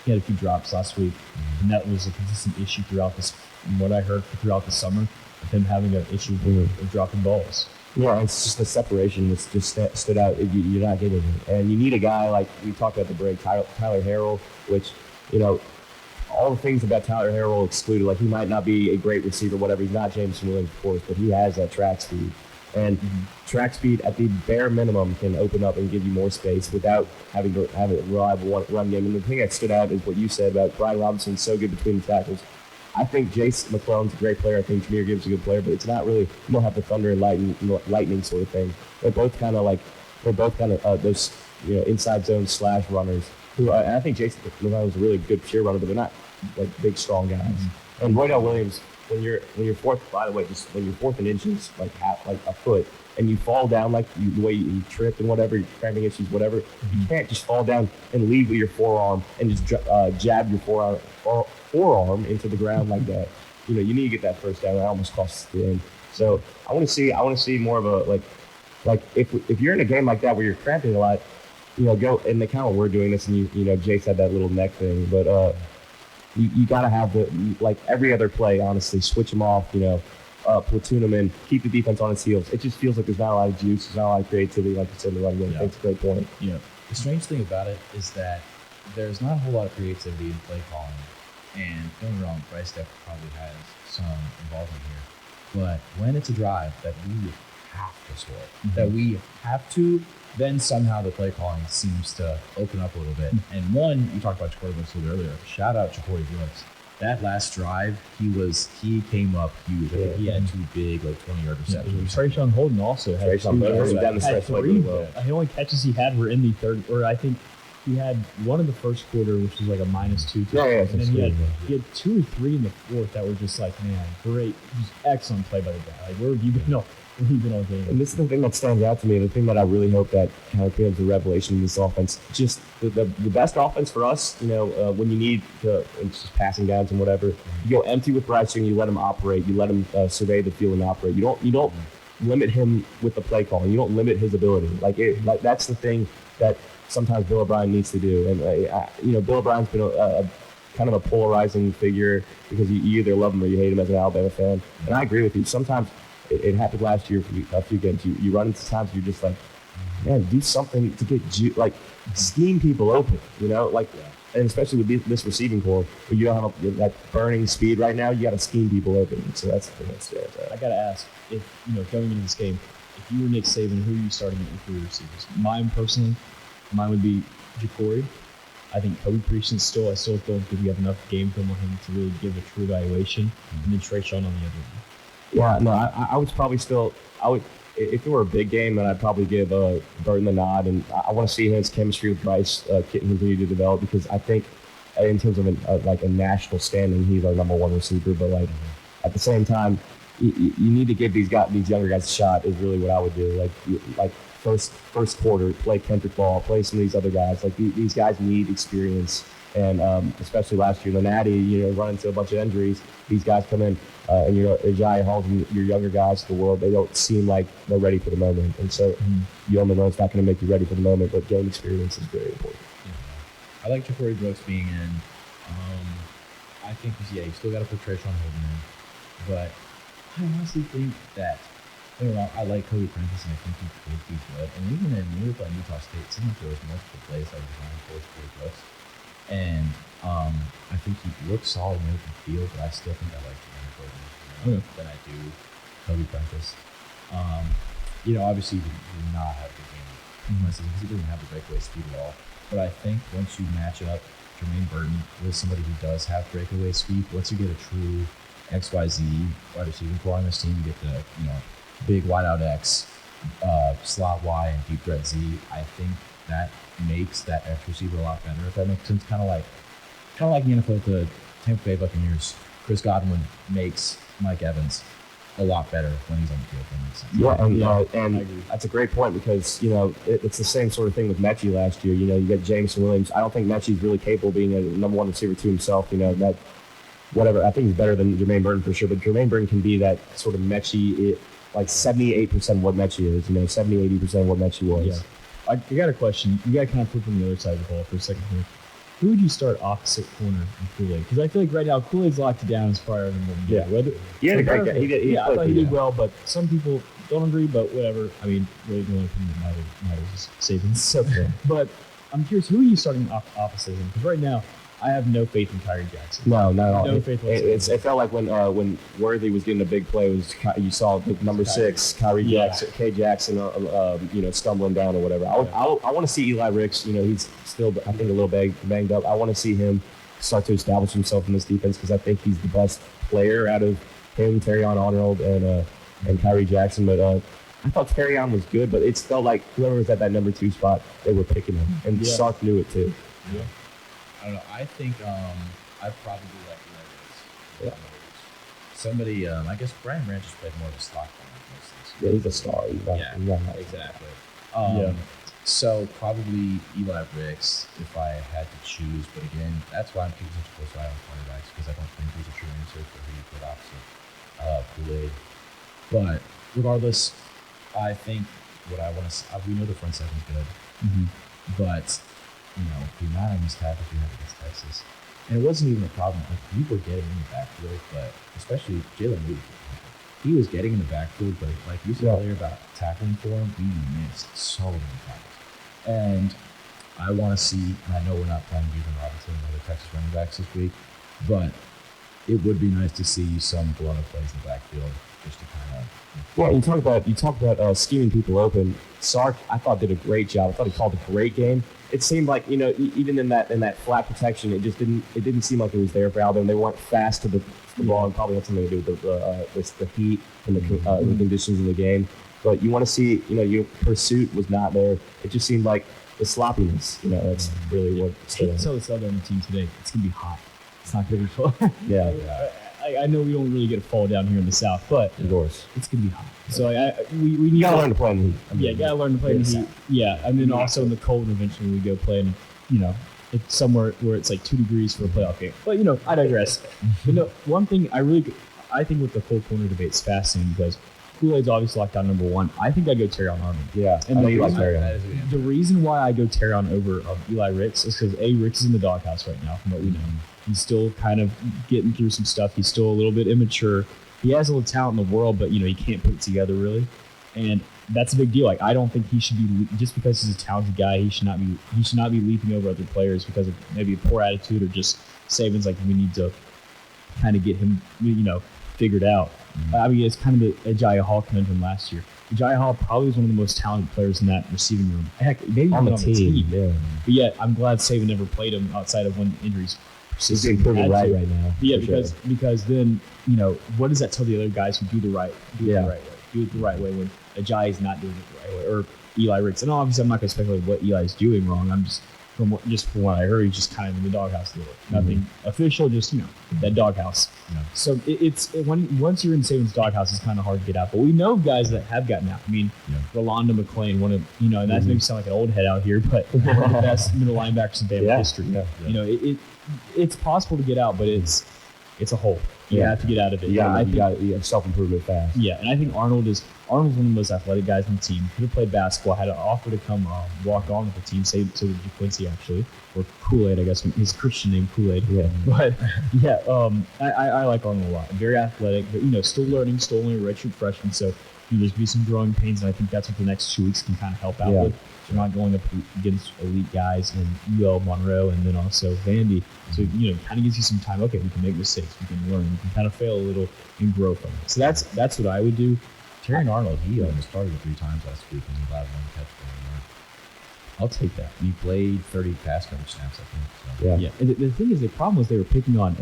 B: He had a few drops last week, and that was a consistent issue throughout this. From what I heard throughout the summer, of him having an issue with dropping balls.
D: Yeah, it's just the separation that's just stood out. You're not getting it. And you need a guy like we talked about the break, Tyler Harrell, which, all the things about Tyler Harrell excluded. Like, he might not be a great receiver, whatever. He's not James Williams, of course, but he has that track speed. And track speed at the bare minimum can open up and give you more space without having to have a reliable run game. And the thing that stood out is what you said about Brian Robinson's so good between the tackles. I think Jace McClellan's a great player. I think Jahmyr Gibbs is a good player, but it's not really, you don't have the thunder and lightning sort of thing. They're both kind of those inside zone / runners. Who and I think Jason McClellan's a really good pure runner, but they're not like big strong guys. And Roydell Williams, when you're fourth, by the way, just when you're fourth in inches, like a foot, and you fall down the way you tripped and whatever, cramping issues, whatever, you can't just fall down and lead with your forearm and just jab your forearm into the ground like that. You need to get that first down. That almost costs the game. So I want to see more of Like if you're in a game like that where you're cramping a lot, go and the kind of we're doing this, and Jay said that little neck thing, but you got to have like every other play, honestly, switch them off, platoon them in, keep the defense on its heels. It just feels like there's not a lot of juice, there's not a lot of creativity, like you said in the running game. I think it's a great point.
C: Yeah. The strange thing about it is that there's not a whole lot of creativity in play calling, and don't get me wrong, Bryce Steph probably has some involvement here, but when it's a drive that we have to score, that we have to, then somehow the play calling seems to open up a little bit. And one, you talked about Ja'Cory Brooks a little earlier. Shout out Ja'Cory Brooks. That last drive, he came up huge. I think he had 2 big, 20-yard receptions.
B: Trayshawn Holden also had three. The only catches he had were in the third, or I think he had one in the first quarter, which was like a -2. And then he had 2 or 3 in the fourth that were just like, man, great, just excellent play by the guy. Like, where have you been? No. All game.
D: And this is the thing that stands out to me, the thing that I really hope that kind of becomes the revelation in this offense. Just the best offense for us, when you need to, it's just passing downs and whatever, you go empty with Bryce Young, you let him operate, you let him survey the field and operate. You don't limit him with the play calling. You don't limit his ability. Like that's the thing that sometimes Bill O'Brien needs to do. And Bill O'Brien's been a kind of a polarizing figure because you either love him or you hate him as an Alabama fan. And I agree with you. Sometimes it happened last year for a few games. You run into times you're just like, man, do something to get scheme people open, and especially with this receiving core, where you don't have that burning speed right now, you got to scheme people open. So that's the thing that stands out.
B: I got to ask, if going into this game, if you were Nick Saban, who are you starting at your 3 receivers? Mine would be Ja'Cory. I think Kobe Priest I still don't think we have enough game film on him to really give a true evaluation, and then Trayshawn on the other end.
D: Yeah, no, I would probably if it were a big game, then I'd probably give Burton the nod, and I want to see his chemistry with Bryce continue to develop, because I think in terms of a national standing, he's our number 1 receiver. But at the same time, you need to give these younger guys a shot. Is really what I would do. Like first quarter, play Kendrick Ball, play some of these other guys. Like these guys need experience. And especially last year, the Natty, run into a bunch of injuries. These guys come in, and Ajayi Halls and your younger guys of the world, they don't seem like they're ready for the moment. And so you only know it's not going to make you ready for the moment, but game experience is very important.
C: Yeah. I like Ja'Cory Brooks being in. I think you still got to put Trayshawn Holden in. But I honestly think that, I like Kobe Prentice, and I think he could be good. And even when we were playing Utah State, someone there was multiple plays that were designed for Ja'Cory Brooks. And I think he looks solid in the open field, but I still think I like Tanner Thompson than I do Kobe Prentice. Obviously he did not have a good game because he didn't have the breakaway speed at all. But I think once you match up Jermaine Burton with somebody who does have breakaway speed, once you get a true XYZ wide receiving core on this team, you get the big wideout X, slot Y, and deep threat Z. I think that makes that X receiver a lot better, if that makes sense. Kind of like the NFL with the Tampa Bay Buccaneers. Chris Godwin makes Mike Evans a lot better when he's on the field. That makes sense.
D: And that's a great point, because it's the same sort of thing with Mechie last year. You got Jameson Williams. I don't think Mechie's really capable of being a number 1 receiver to himself. That whatever. I think he's better than Jermaine Burton for sure, but Jermaine Burton can be that sort of Mechie, like 78% what Mechie is. 70-80% what Mechie was.
B: Yeah. I got a question. You got to kind of flip on the other side of the ball for a second here. Who would you start opposite corner in Kool-Aid? Because I feel like right now Kool-Aid's locked it down as prior than what we did.
D: He had a great game.
B: I thought he did well, but some people don't agree. But whatever. I mean, really, the only thing that matters is Saban. But I'm curious, who are you starting opposite him? Because right now, I have no faith in Kyrie Jackson.
D: No, not at all.
B: No faith whatsoever.
D: It felt like when Worthy was getting a big play, you saw the number 6, Kyrie Jackson, K. Jackson, stumbling down or whatever. I want to see Eli Ricks. He's still, I think, a little banged up. I want to see him start to establish himself in this defense, because I think he's the best player out of him, Terrion Arnold, and Kyrie Jackson. But I thought Terrion was good, but it felt like whoever was at that number 2 spot, they were picking him, and Sark knew it too.
B: Yeah.
C: I don't know. I think I'd probably like Larry.
D: Yeah.
C: Somebody, I guess Brian Branch has played more of a slot corner most of this.
D: Yeah, he's a star.
C: Exactly. So probably Eli Ricks if I had to choose. But again, that's why I'm keeping such a close eye on cornerbacks, because I don't think there's a true answer for who you put opposite Kool-Aid. But regardless, I think what I want to. We know the front seven's good, but the amount of missed tackles we had against Texas, and it wasn't even a problem. Like, we were getting in the backfield, but especially Jalen Reed, he was getting in the backfield, but like you said earlier about tackling for him, we missed so many tackles. And I want to see, and I know we're not playing Ethan Robinson and other Texas running backs this week, but it would be nice to see some blown-up plays in the backfield just to kind of.
D: Well, you talk about scheming people open. Sark, I thought, did a great job. I thought he called a great game. It seemed like even in that flat protection, it didn't seem like it was there for Alabama. They weren't fast to the ball, and probably had something to do with the heat and the conditions of the game. But you want to see, your pursuit was not there. It just seemed like the sloppiness. That's really what.
B: So it's other on the team today. It's gonna be hot. It's not gonna be fun.
D: Yeah.
B: I know we don't really get a fall down here in the South, but
D: of course
B: it's gonna be hot. So we need
D: you gotta learn to play in the heat.
B: You gotta learn to play in the heat. Yeah, and then also in the cold. And eventually we go play in, it's somewhere where it's like 2 degrees for a playoff game. But I digress. But one thing I think with the cold corner debate is fascinating because Kool-Aid's obviously locked down number 1. I think I go Terrion Arnold.
D: Yeah,
B: and
D: I know you like Terrion.
B: The reason why I go Terrion over Eli Ricks is because Ricks is in the doghouse right now, from what we know. He's still kind of getting through some stuff. He's still a little bit immature. He has all the talent in the world, but he can't put it together really, and that's a big deal. Like, I don't think he should be, just because he's a talented guy, he should not be leaping over other players because of maybe a poor attitude or just Saban's like, we need to kind of get him figured out. I mean, it's kind of the Agiye Hall conundrum last year. Agiye Hall probably was one of the most talented players in that receiving room. Heck, maybe on the team. Yeah. But yet, I'm glad Saban never played him outside of when injuries.
D: He's being proven right now.
B: Yeah, because then what does that tell the other guys who do it the right way when Agiye is not doing it the right way, or Eli Ricks? And obviously, I'm not going to speculate what Eli is doing wrong. I'm just from what I heard, he's just kind of in the doghouse a little. Nothing official, just that doghouse. Yeah. So once you're in Saban's doghouse, it's kind of hard to get out. But we know guys that have gotten out. I mean, Rolando McClain, one of and that maybe sound like an old head out here, but one of the best middle linebackers in Bama history. Yeah. It's possible to get out, but it's a hole. You have to get out of it.
D: Yeah, you got self-improvement fast.
B: Yeah, and I think Arnold's one of the most athletic guys on the team. Could have played basketball, had an offer to come walk on with the team, say to DeQuincy actually, or Kool-Aid, I guess, his Christian name Kool-Aid. Yeah. But I like Arnold a lot. Very athletic, but still learning, still only a redshirt freshman, so there's going to be some growing pains, and I think that's what the next 2 weeks can kind of help out with. You're not going up against elite guys in UL Monroe and then also Vandy. So, it kind of gives you some time. Okay, we can make mistakes. We can learn. We can kind of fail a little and grow from it. So that's what I would do.
C: Terrion Arnold, he almost started 3 times last week and he allowed 1 catch. I'll take that. He played 30 pass coverage snaps, I think.
B: So. Yeah. And the thing is, the problem was they were picking on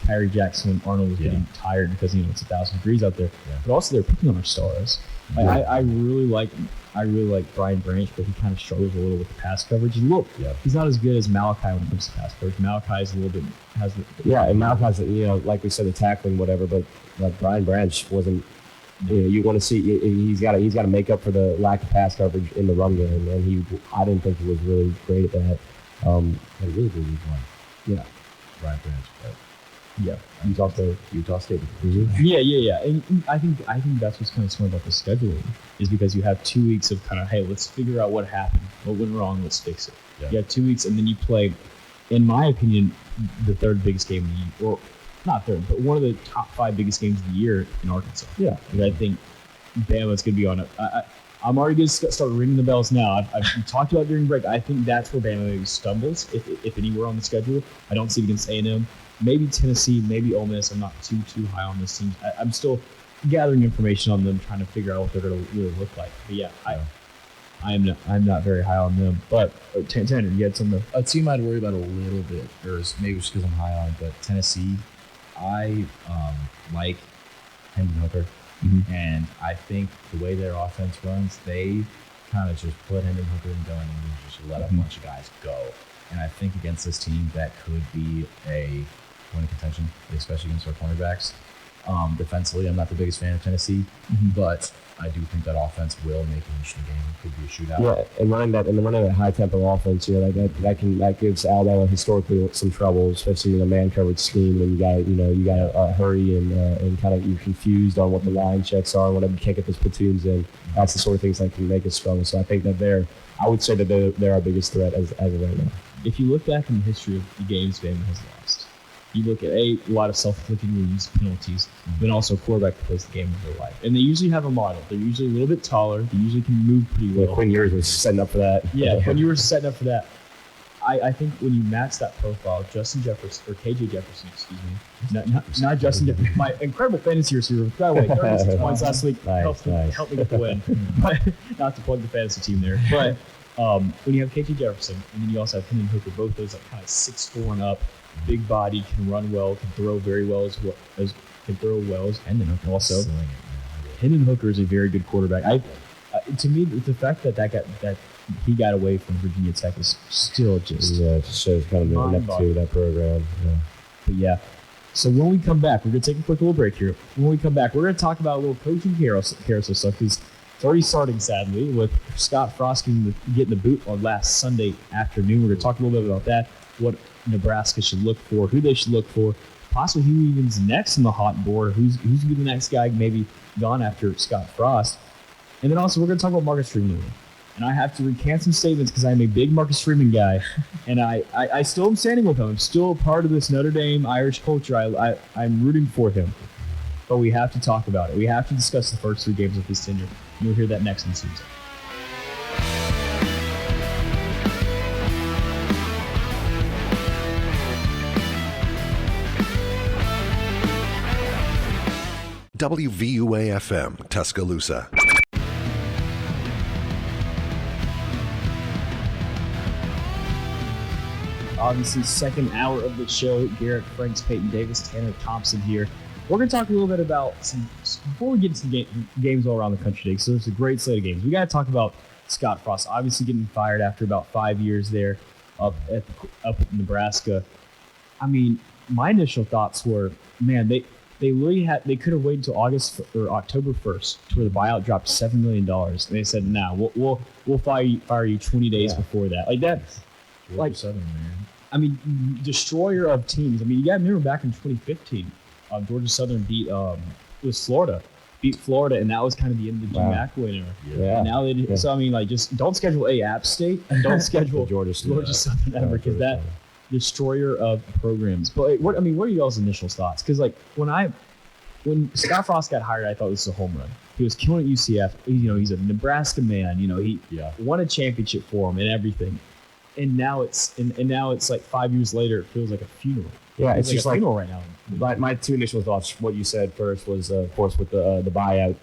B: Tyree Jackson when Arnold was getting tired because it's 1,000 degrees out there. Yeah. But also they're picking on our stars. I really like Brian Branch, but he kind of struggles a little with the pass coverage. He's not as good as Malachi when it comes to pass coverage. Malachi is a little bit
D: and Malachi's like we said, the tackling whatever, but Brian Branch wasn't. You want to see he's got to make up for the lack of pass coverage in the run game, and I didn't think he was really great at that.
C: But really good week 1.
D: Yeah,
C: Brian Branch, but.
B: Yeah,
D: Utah State.
B: Mm-hmm. Yeah. And I think that's what's kind of smart about the scheduling is because you have 2 weeks of kind of, hey, let's figure out what happened, what went wrong, let's fix it. Yeah. You have 2 weeks, and then you play, in my opinion, the third biggest game of the year, or not third, but one of the top 5 biggest games of the year in Arkansas. Yeah, because I think Bama's going to be on it. I'm already going to start ringing the bells now. I've talked about during break. I think that's where Bama maybe stumbles, if anywhere on the schedule. I don't see it against A&M. Maybe Tennessee, maybe Ole Miss. I'm not too high on this team. I'm still gathering information on them, trying to figure out what they're going to really look like. But I'm not very high on them. But Tanner, you had something.
C: A team I'd worry about a little bit, or maybe it's because I'm high on it, but Tennessee, I like Hendon Hooker, and I think the way their offense runs, they kind of just put Hendon Hooker in going and just let a bunch of guys go. And I think against this team, that could be a point of contention, especially against our cornerbacks. Defensively, I'm not the biggest fan of Tennessee, but I do think that offense will make a Michigan game. It could be a shootout.
D: Yeah, and running that high tempo offense, that gives Alabama historically some trouble, especially in a man coverage scheme when you got to hurry and kind of you're confused on what the line checks are whenever you can't get those platoons in. That's the sort of things that can make us struggle. So I think that I would say that they're our biggest threat as of right now.
B: If you look back in the history of the games Bama has lost, you look at a lot of self-inflicted wounds, penalties, but also a quarterback that plays the game of their life. And they usually have a model. They're usually a little bit taller. They usually can move pretty well.
D: Quinn Ewers was setting up for that.
B: Yeah, when you were setting up for that, I think when you match that profile, Justin Jefferson, or KJ Jefferson, excuse me, not Justin Jefferson, my incredible fantasy receiver, by the way, 36 points last week, helped me get the win. But not to plug the fantasy team there. But when you have KJ Jefferson, and then you also have Hendon Hooker, both those like kind of 6'4" and up, big body, can run well, can throw very well as Hendon Hooker also. Hendon Hooker is a very good quarterback. To me, the fact that he got away from Virginia Tech is still just
D: it shows kind of the ineptitude of that program. Yeah.
B: But yeah. So when we come back, we're gonna take a quick little break here. When we come back, we're gonna talk about a little coaching carousel stuff because it's already starting, sadly, with Scott Frost getting the boot on last Sunday afternoon. We're gonna talk a little bit about that. What Nebraska should look for, who they should look for, possibly who even's next on the hot board, who's going to be the next guy maybe gone after Scott Frost. And then also we're going to talk about Marcus Freeman. And I have to recant some statements because I'm a big Marcus Freeman guy, and I still am standing with him. I'm still a part of this Notre Dame Irish culture. I'm rooting for him. But we have to talk about it. We have to discuss the first 3 games of his tenure. And you'll hear that next in season.
A: WVUA FM, Tuscaloosa.
B: Obviously, second hour of the show. Garrett Franks, Peyton Davis, Tanner Thompson here. We're going to talk a little bit about before we get into games all around the country today, so there's a great slate of games. We got to talk about Scott Frost, obviously getting fired after about 5 years there up in Nebraska. I mean, my initial thoughts were, man, they could have waited until August or October 1st to where the buyout dropped $7 million. And they said, "Nah, we'll fire you 20 days before that." Like that, like
C: Southern, man.
B: I mean, destroyer of teams. I mean, you got to remember back in 2015, Georgia Southern beat Florida, and that was kind of the end of the Jim McElwain era.
D: Yeah.
B: And now so I mean, like, just don't schedule App State and don't schedule Georgia Southern ever, because that destroyer of programs. But what are y'all's initial thoughts? Because like when Scott Frost got hired, I thought this was a home run. He was killing at UCF. He's a Nebraska man. He won a championship for him and everything. And now it's like 5 years later, it feels like a funeral.
D: Yeah, it's just
B: like a
D: like
B: funeral right now.
D: My 2 initial thoughts. What you said first was, of course, with the buyout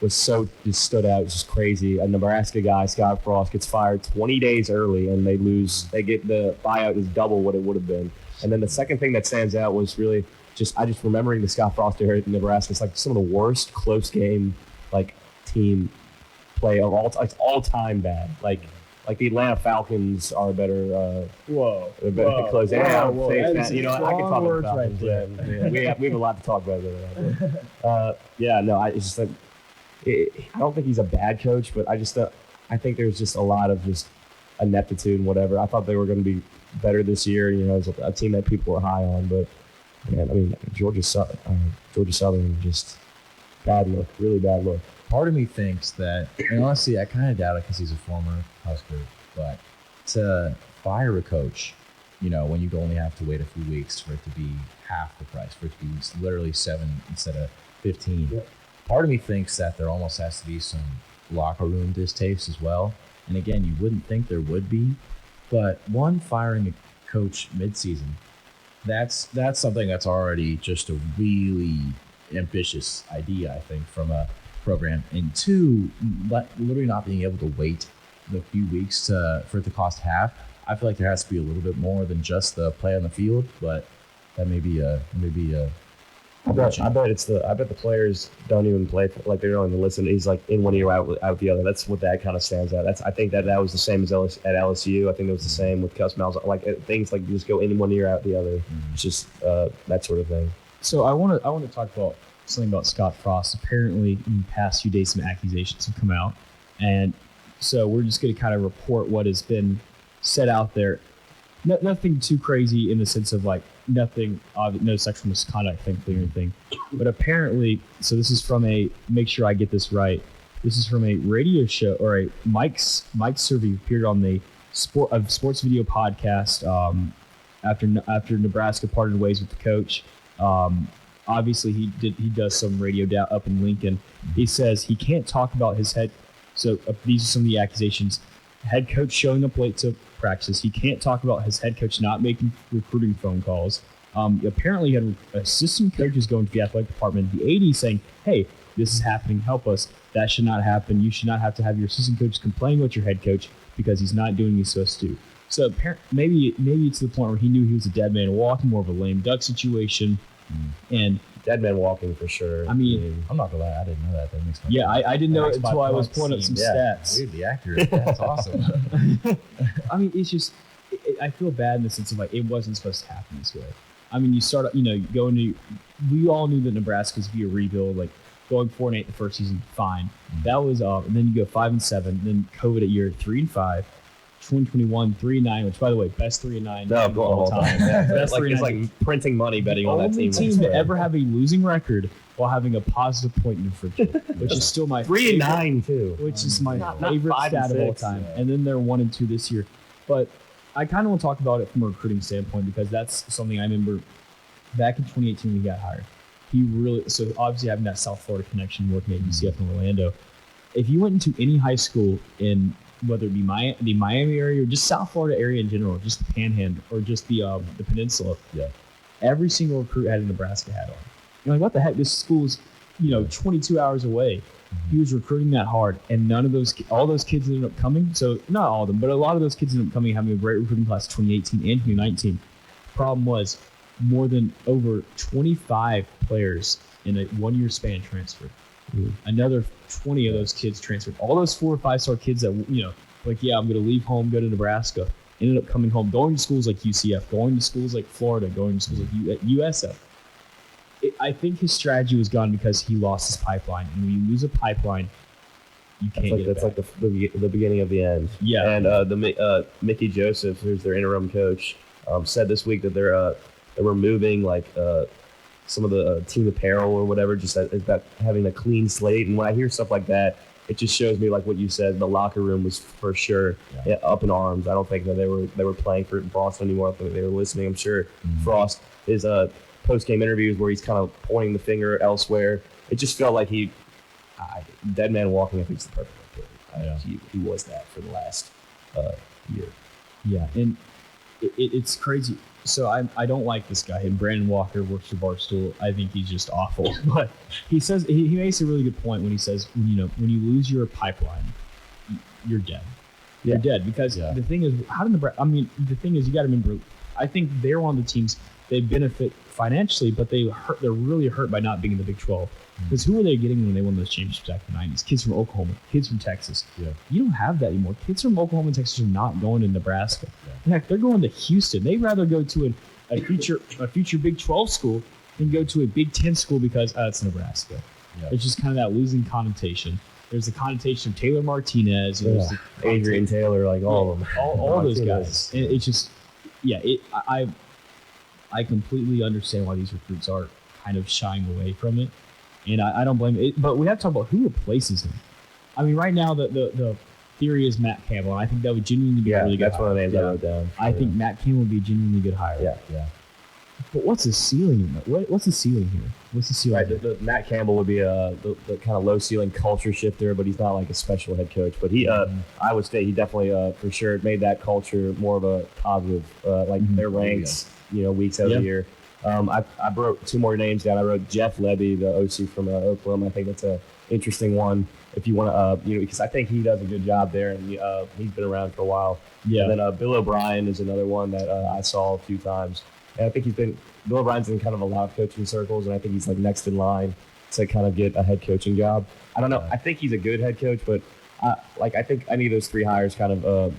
D: was so just stood out. It's just crazy. A Nebraska guy, Scott Frost, gets fired 20 days early, and they lose. They get the buyout is double what it would have been. And then the second thing that stands out was really just remembering the Scott Frost era in Nebraska. It's like some of the worst close game team play of all. It's all time bad. Like the Atlanta Falcons are better. Close. I can talk about Falcons. Right, we have a lot to talk about there. It's just I don't think he's a bad coach, but I think there's just a lot of just ineptitude and whatever. I thought they were going to be better this year. As a team that people were high on, but man, I mean, Georgia Southern, just bad look, really bad look.
C: Part of me thinks that, and honestly, I kind of doubt it because he's a former Husker, but to fire a coach, when you only have to wait a few weeks for it to be half the price, for it to be literally 7 instead of 15. Yep. Part of me thinks that there almost has to be some locker room distaste as well. And again, you wouldn't think there would be, but firing a coach midseason, that's something that's already just a really ambitious idea, I think, from a program. And 2, literally not being able to wait the few weeks for it to cost half. I feel like there has to be a little bit more than just the play on the field, but that may be a
D: I bet the players don't even play they don't even listen. He's like in one ear out the other. That's what that kind of stands out. I think that was the same as at LSU. I think it was the same with Cuss Miles. Things like you just go in one ear out the other. It's just that sort of thing.
B: So I want to talk about something about Scott Frost. Apparently, in the past few days, some accusations have come out, and so we're just going to kind of report what has been said out there. Nothing too crazy in the sense of like nothing, no sexual misconduct, thankfully, or anything. But apparently, so this is from make sure I get this right. This is from a radio show or a Mike Survey appeared on the sports video podcast after Nebraska parted ways with the coach. Obviously, he does some radio up in Lincoln. He says he can't talk about his head. So these are some of the accusations. Head coach showing up late to practice. He can't talk about his head coach not making recruiting phone calls. Apparently, he had assistant coaches going to the athletic department. The AD saying, "Hey, this is happening. Help us. That should not happen. You should not have to have your assistant coach complain about your head coach because he's not doing what he's supposed to do." So maybe it's to the point where he knew he was a dead man walking, more of a lame duck situation. And
D: dead man walking for sure.
B: I mean,
C: I'm not gonna lie, I didn't know that. That makes my
B: I didn't know it until I was pulling up some stats.
C: Weirdly accurate. That's awesome.
B: I mean, it's just I feel bad in the sense of like it wasn't supposed to happen this way. I mean, you start, going to. We all knew that Nebraska's be a rebuild, like going 4-8 the first season, fine. That was and then you go 5-7, then COVID at year 3-5. 2021 3-9, which by the way, best 3-9 of all time.
D: Best it's like printing money betting on that team.
B: Only team to ever have a losing record while having a positive point differential, which is still my
D: 3-9 too,
B: which is my favorite stat of all time. Yeah. And then they're 1-2 this year. But I kind of want to talk about it from a recruiting standpoint because that's something I remember back in 2018 when he got hired. So obviously having that South Florida connection working at UCF in Orlando. If you went into any high school in whether it be the Miami area or just South Florida area in general, just the Panhandle or just the Peninsula, every single recruit had a Nebraska hat on. You're like, what the heck? This school's 22 hours away. He was recruiting that hard, and all those kids ended up coming. So not all of them, but a lot of those kids ended up coming, having a great recruiting class 2018 and 2019. Problem was more than over 25 players in a 1-year span transferred. Another 20 of those kids transferred. All those 4 or 5-star kids that, I'm going to leave home, go to Nebraska, ended up coming home, going to schools like UCF, going to schools like Florida, going to schools like USF. I think his strategy was gone because he lost his pipeline. And when you lose a pipeline, you can't get it back.
D: That's like the beginning of the end.
B: Yeah.
D: And Mickey Joseph, who's their interim coach, said this week that they're removing some of the team apparel or whatever, just about having a clean slate. And when I hear stuff like that, it just shows me, like what you said, the locker room was for sure up in arms. I don't think that they were playing for Frost anymore. I think they were listening. I'm sure Frost, his post-game interviews where he's kind of pointing the finger elsewhere, it just felt like dead man walking, I think is the perfect way to put it. He was that for the last year.
B: Yeah, and it's crazy. So I don't like this guy. And Brandon Walker works for Barstool. I think he's just awful. But he says he makes a really good point when he says when you lose your pipeline, you're dead. You're dead because the thing is, the thing is, you got to remember. I think they're one of the teams they benefit financially, but they're really hurt by not being in the Big 12. Because who were they getting when they won those championships back in the 90s? Kids from Oklahoma, kids from Texas. Yeah. You don't have that anymore. Kids from Oklahoma and Texas are not going to Nebraska. In fact, they're going to Houston. They'd rather go to a future Big 12 school than go to a Big 10 school because it's Nebraska. Yeah. It's just kind of that losing connotation. There's the connotation of Taylor Martinez.
D: Adrian Taylor, like all of them.
B: All those guys. And it's just, I completely understand why these recruits are kind of shying away from it. And I don't blame it. But we have to talk about who replaces him. I mean, right now, the theory is Matt Campbell. And I think that would genuinely be a really good hire.
D: That's one of the names I wrote down.
B: I think Matt Campbell would be a genuinely good hire.
D: Yeah.
B: But what's the ceiling? What's the ceiling here? What's the ceiling?
D: Right, the Matt Campbell would be the kind of low ceiling culture shifter, but he's not like a special head coach. But he, Iowa State, he definitely for sure made that culture more of a positive, their ranks, weeks out of the year. I wrote 2 more names down. I wrote Jeff Levy, the OC from Oklahoma. I think that's an interesting one if you want to, because I think he does a good job there, and he's been around for a while. Yeah. And then Bill O'Brien is another one that I saw a few times. And I think Bill O'Brien's in kind of a lot of coaching circles, and I think he's like next in line to kind of get a head coaching job. I don't know. I think he's a good head coach, but I think any of those 3 hires kind of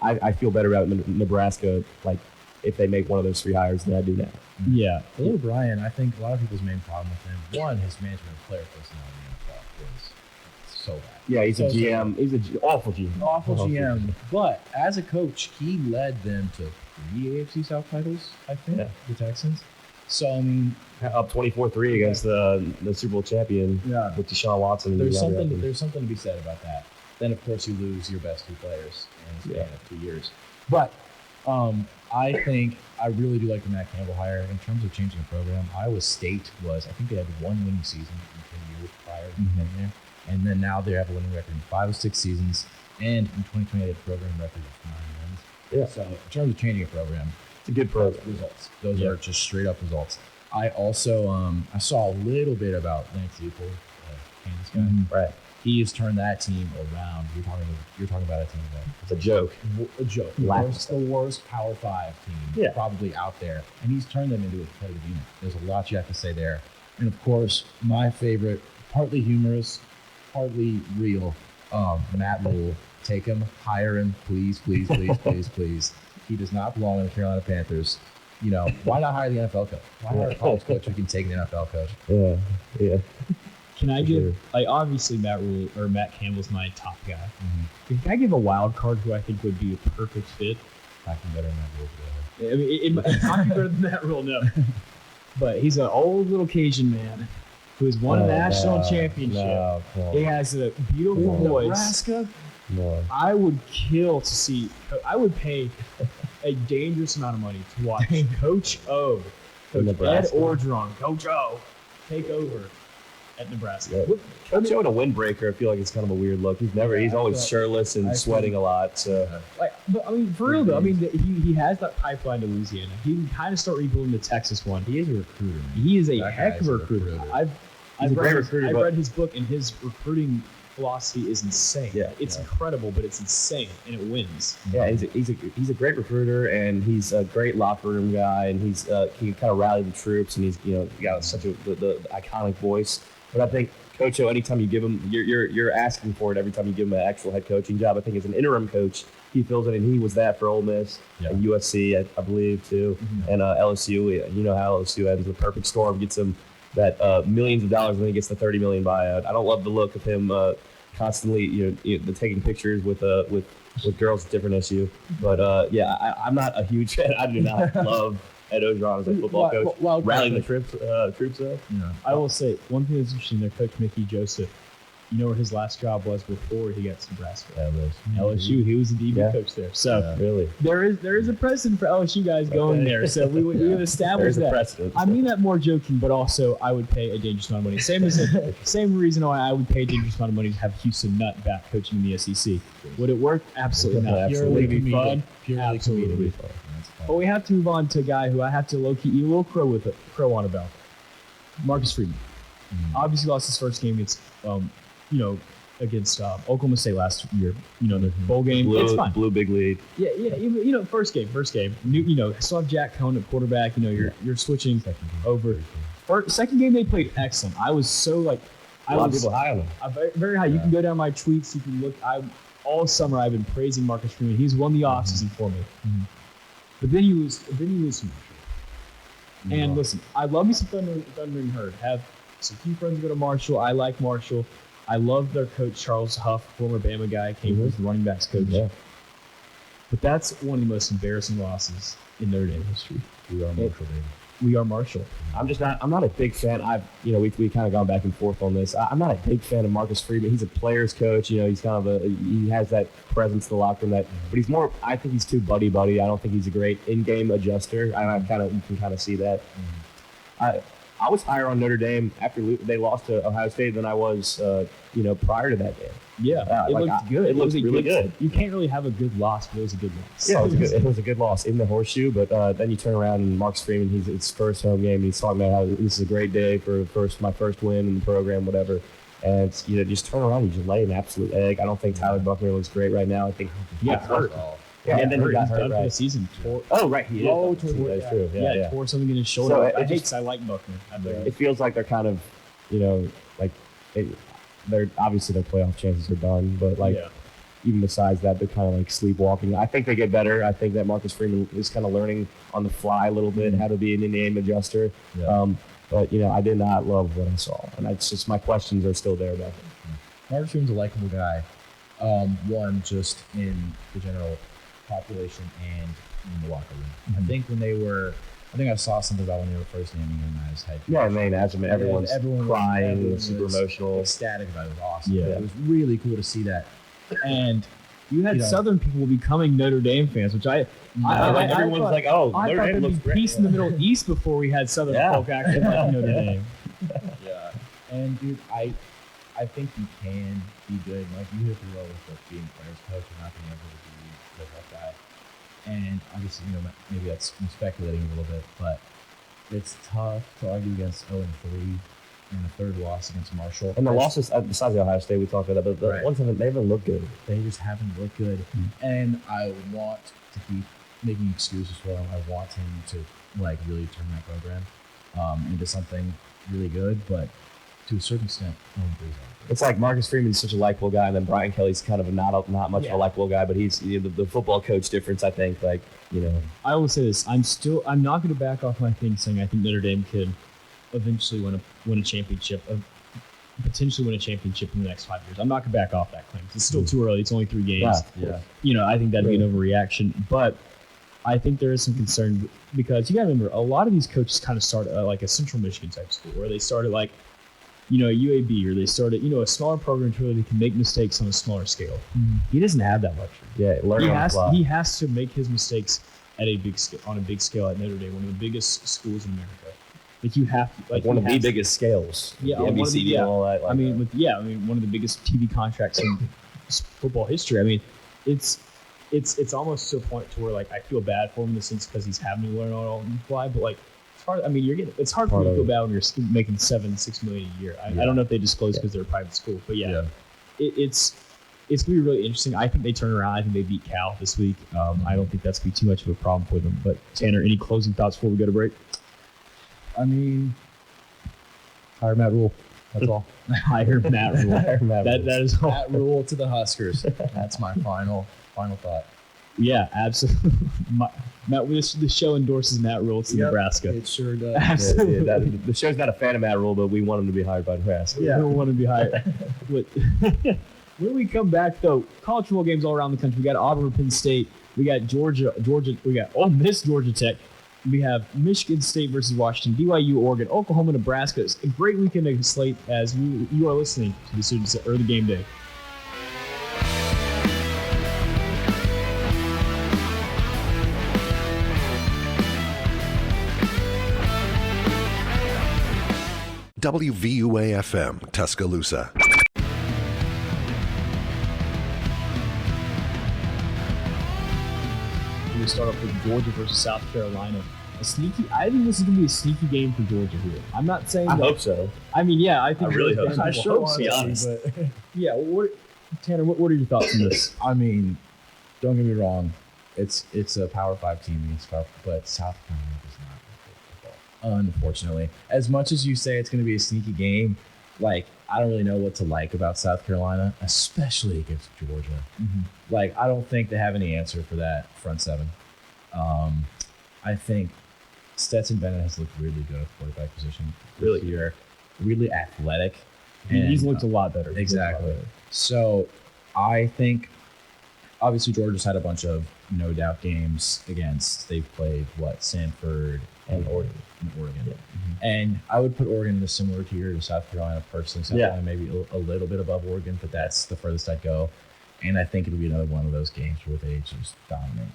D: I feel better about Nebraska if they make one of those 3 hires than I do now.
B: Yeah.
C: Bill O'Brien, I think a lot of people's main problem with him, one, his management of player personnel in the NFL is so bad.
D: Yeah, he's a GM. He's an awful GM.
C: Awful GM. But as a coach, he led them to 3 AFC South titles, I think, the Texans. So, I mean,
D: Up 24-3 against the Super Bowl champion with Deshaun Watson.
C: There's something to be said about that. Then, of course, you lose your best 2 players in the span of 2 years. But I think I really do like the Matt Campbell hire. In terms of changing the program, Iowa State I think they had 1 winning season in 10 years prior to getting there. And then now they have a winning record in 5 of 6 seasons. And in 2020, they had a program record of 9 wins.
D: Yeah.
C: So, in terms of changing a program,
D: it's a good program.
C: Results. Those are just straight up results. I also I saw a little bit about Lance Leopold, Kansas guy.
D: Right.
C: He has turned that team around. You're talking about a team that
D: it's a joke.
C: A joke. The worst Power 5 team probably out there, and he's turned them into a competitive unit. There's a lot you have to say there. And of course, my favorite, partly humorous, partly real, Matt Rule. Take him, hire him, please, please, please, please, please. He does not belong in the Carolina Panthers. Why not hire the NFL coach? Why hire a college coach who can take an NFL coach?
D: Yeah.
B: Can I give, obviously Matt Campbell's my top guy. Mm-hmm. Can I give a wild card who I think would be a perfect fit?
C: I can better than that rule.
B: I mean, it might be better than that rule, no. But he's an old little Cajun man who has won a national championship. He has a beautiful voice.
C: Nebraska?
D: No.
B: I would kill to see, I would pay a dangerous amount of money to watch Coach O, Coach Ed Orgeron, Coach O, take over at Nebraska.
D: Yeah. Coach O in a windbreaker, I feel like it's kind of a weird look. He's always shirtless and sweating a lot. So.
B: But I mean, for real though, I mean, he has that pipeline to Louisiana. He can kind of start rebuilding the Texas one.
C: He is a recruiter. Man.
B: He is a heck of a recruiter. I've read his book, and his recruiting philosophy is insane. It's incredible, but it's insane, and it wins.
D: Yeah, he's a great recruiter, and he's a great locker room guy, and he can kind of rally the troops, and he's got such the iconic voice. But I think Coach O, anytime you give him, you're asking for it every time you give him an actual head coaching job. I think as an interim coach, he fills it, and he was that for Ole Miss and USC, I believe too, and LSU. You know how LSU ends. The perfect storm gets him that millions of dollars, and then he gets the $30 million buyout. I don't love the look of him constantly, taking pictures with girls at different SU. But I'm not a huge fan. I do not love Ed Orgeron as a football coach. Rallying the troops up.
B: I will say one thing that's interesting there, Coach Mickey Joseph. You know where his last job was before he got to Nebraska? LSU. He was a DB coach there. So
D: really,
B: there is a precedent for LSU guys going there. So we have established that.
D: Precedent.
B: I mean that more joking, but also I would pay a dangerous amount of money. Same reason why I would pay a dangerous amount of money to have Houston Nutt back coaching in the SEC. Would it work? Absolutely not. Purely be fun. Absolutely fun. But we have to move on to a guy who I have to low-key eat a little crow on about. Marcus Freeman. Obviously lost his first game against against Oklahoma State last year. The bowl game. It's fine.
D: Blue big lead.
B: Yeah. First game. Still have Jack Cohn at quarterback. You're switching over. Second game they played excellent. I was so a lot
D: of people high on him.
B: Very high. You can go down my tweets. You can look. All summer I've been praising Marcus Freeman. He's won the offseason for me. But then you lose to Marshall. And listen, I love me some Thundering Herd. Have some few friends go to Marshall. I like Marshall. I love their coach, Charles Huff, former Bama guy, came as the running backs coach. Yeah. But that's one of the most embarrassing losses in Notre Dame history.
C: We are Marshall, baby.
B: We are Marshall.
D: I'm not a big fan. We kind of gone back and forth on this. I'm not a big fan of Marcus Freeman. He's a player's coach. He's kind of he has that presence in the locker room but he's more. I think he's too buddy. I don't think he's a great in-game adjuster. You can kind of see that. I was higher on Notre Dame after they lost to Ohio State than I was, prior to that game.
B: Yeah, it looked good.
D: It looked really good.
B: You can't really have a good loss, but it was a good loss.
D: Yeah, it was a good loss in the horseshoe. But then you turn around and Marcus Freeman, he's his first home game. He's talking about how this is a great day for my first win in the program, whatever. And just turn around, you just lay an absolute egg. I don't think Tyler Buckner looks great right now. I think he got hurt.
B: Yeah,
D: and then he got hurt
B: for the season.
D: Right. He is. That's true. Yeah,
B: tore something in his shoulder. I like Buckner.
D: It feels like they're kind of, they're obviously their playoff chances are done, but even besides that, they're kind of like sleepwalking. I think they get better. I think that Marcus Freeman is kind of learning on the fly a little bit how to be an in-game adjuster.
C: Yeah.
D: But I did not love what I saw, and it's just my questions are still there about him.
C: Marcus Freeman's a likable guy. One, just in the general population and in the locker room.
D: Mm-hmm.
C: I think I saw something about when they were first naming him as head coach.
D: Yeah, man, everyone's crying,
C: everyone
D: super
C: was
D: emotional,
C: ecstatic about it. It was awesome.
B: Yeah.
C: It was really cool to see that. And
B: You had Southern people becoming Notre Dame fans, which
D: everyone's like, "Oh,
B: I
D: Notre
B: thought
D: Dame
B: there'd
D: looks
B: be
D: great."
B: peace in the Middle East before we had Southern folk actually like Notre Dame.
C: Yeah, and dude, I think you can be good. Like you hit the road with being players coach and not being able to be like that. And obviously, maybe that's I'm speculating a little bit, but it's tough to argue against 0-3 and a third loss against Marshall.
D: And the losses, besides the Ohio State, we talked about that, but the ones that they haven't looked good.
C: They just haven't looked good. Mm-hmm. And I want to keep making excuses for him. I want him to really turn that program into something really good, but to a certain extent, 0-3 is
D: it's like Marcus Freeman's such a likable guy, and then Brian Kelly's kind of not much of a likable guy, but he's the football coach difference. I think,
B: I will say this: I'm not going to back off my thing saying I think Notre Dame could eventually win a championship, potentially win a championship in the next 5 years. I'm not going to back off that claim. It's still too early. It's only 3 games.
D: Yeah.
B: I think that'd be an overreaction, but I think there is some concern because you got to remember a lot of these coaches kind of start like a Central Michigan type school where they started like. UAB, or they started, a smaller program to where they can make mistakes on a smaller scale. Mm-hmm. He doesn't have that luxury.
D: Yeah,
B: he has to make his mistakes at a big scale, on a big scale at Notre Dame, one of the biggest schools in America. Like you have to,
D: one of the biggest scales.
B: Yeah,
D: the NBC and all that.
B: One of the biggest TV contracts in football history. I mean, it's almost to a point to where I feel bad for him in the sense because he's having to learn all on the fly, but it's hard. I mean, it's hard for you to feel bad when you're making $7-6 million a year. I don't know if they disclose because they're a private school, but it's gonna be really interesting. I think they turn around. I think they beat Cal this week. I don't think that's gonna be too much of a problem for them. But Tanner, any closing thoughts before we go to break?
C: I mean, hire Matt Rule. That's all.
B: Hire Matt Rule. That is all.
C: Matt Rule to the Huskers. That's my final thought.
B: Yeah, absolutely. The show endorses Matt Rule to Nebraska.
C: It sure does.
B: Absolutely.
D: The show's not a fan of Matt Rule, but we want him to be hired by Nebraska.
B: Yeah, we want him to be hired. When we come back, though, college football games all around the country. We got Auburn, Penn State. We got Georgia. We got Ole Miss, Georgia Tech. We have Michigan State versus Washington, BYU, Oregon, Oklahoma, Nebraska. It's a great weekend to slate as you are listening to the Students or the Game Day.
A: WVUA FM, Tuscaloosa.
B: We start off with Georgia versus South Carolina. I think this is going to be a sneaky game for Georgia here. I'm not saying
D: I hope so.
B: I mean, yeah, I think
D: I really hope so.
B: I sure want to be honest. Yeah, Tanner, what are your thoughts on this?
C: I mean, don't get me wrong. It's a Power 5 team, but South Carolina does not play football. Unfortunately, as much as you say it's going to be a sneaky game, I don't really know what to like about South Carolina, especially against Georgia. Mm-hmm. I don't think they have any answer for that front seven. I think Stetson Bennett has looked really good at the quarterback position this year. Really athletic.
B: He's looked a lot better.
C: Exactly. So I think obviously Georgia's had a bunch of no doubt games against. They've played Sanford and Oregon. Yeah. Mm-hmm. And I would put Oregon in a similar tier to South Carolina personally. South Carolina maybe a little bit above Oregon, but that's the furthest I'd go. And I think it'll be another one of those games where they just dominate.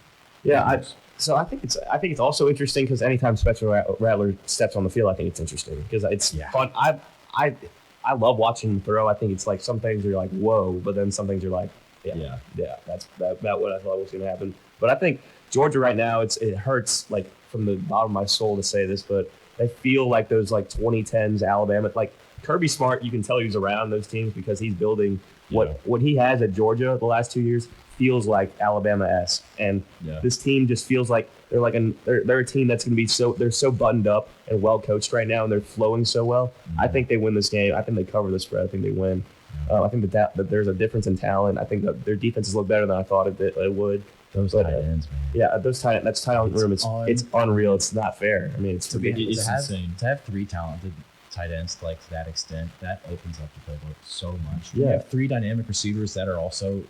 D: Yeah, I think it's also interesting because anytime Spencer Rattler steps on the field, I think it's interesting because it's fun. I love watching him throw. I think it's some things are like whoa, but then some things are like that's what I thought was going to happen. But I think Georgia right now it hurts from the bottom of my soul to say this, but they feel like those 2010s Alabama Kirby Smart. You can tell he's around those teams because he's building what he has at Georgia the last 2 years. Feels like Alabama-esque, and this team just feels like they're a team that's going to be they're so buttoned up and well coached right now, and they're flowing so well. Mm-hmm. I think they win this game. I think they cover the spread. I think they win. I think that there's a difference in talent. I think that their defenses look better than I thought it would.
C: Those tight ends, man.
D: Yeah, that's tight end room. It's unreal. It's not fair. I mean, it's
C: insane. To have 3 talented tight ends to that extent, that opens up the playbook so much.
D: Yeah.
C: You have 3 dynamic receivers that are also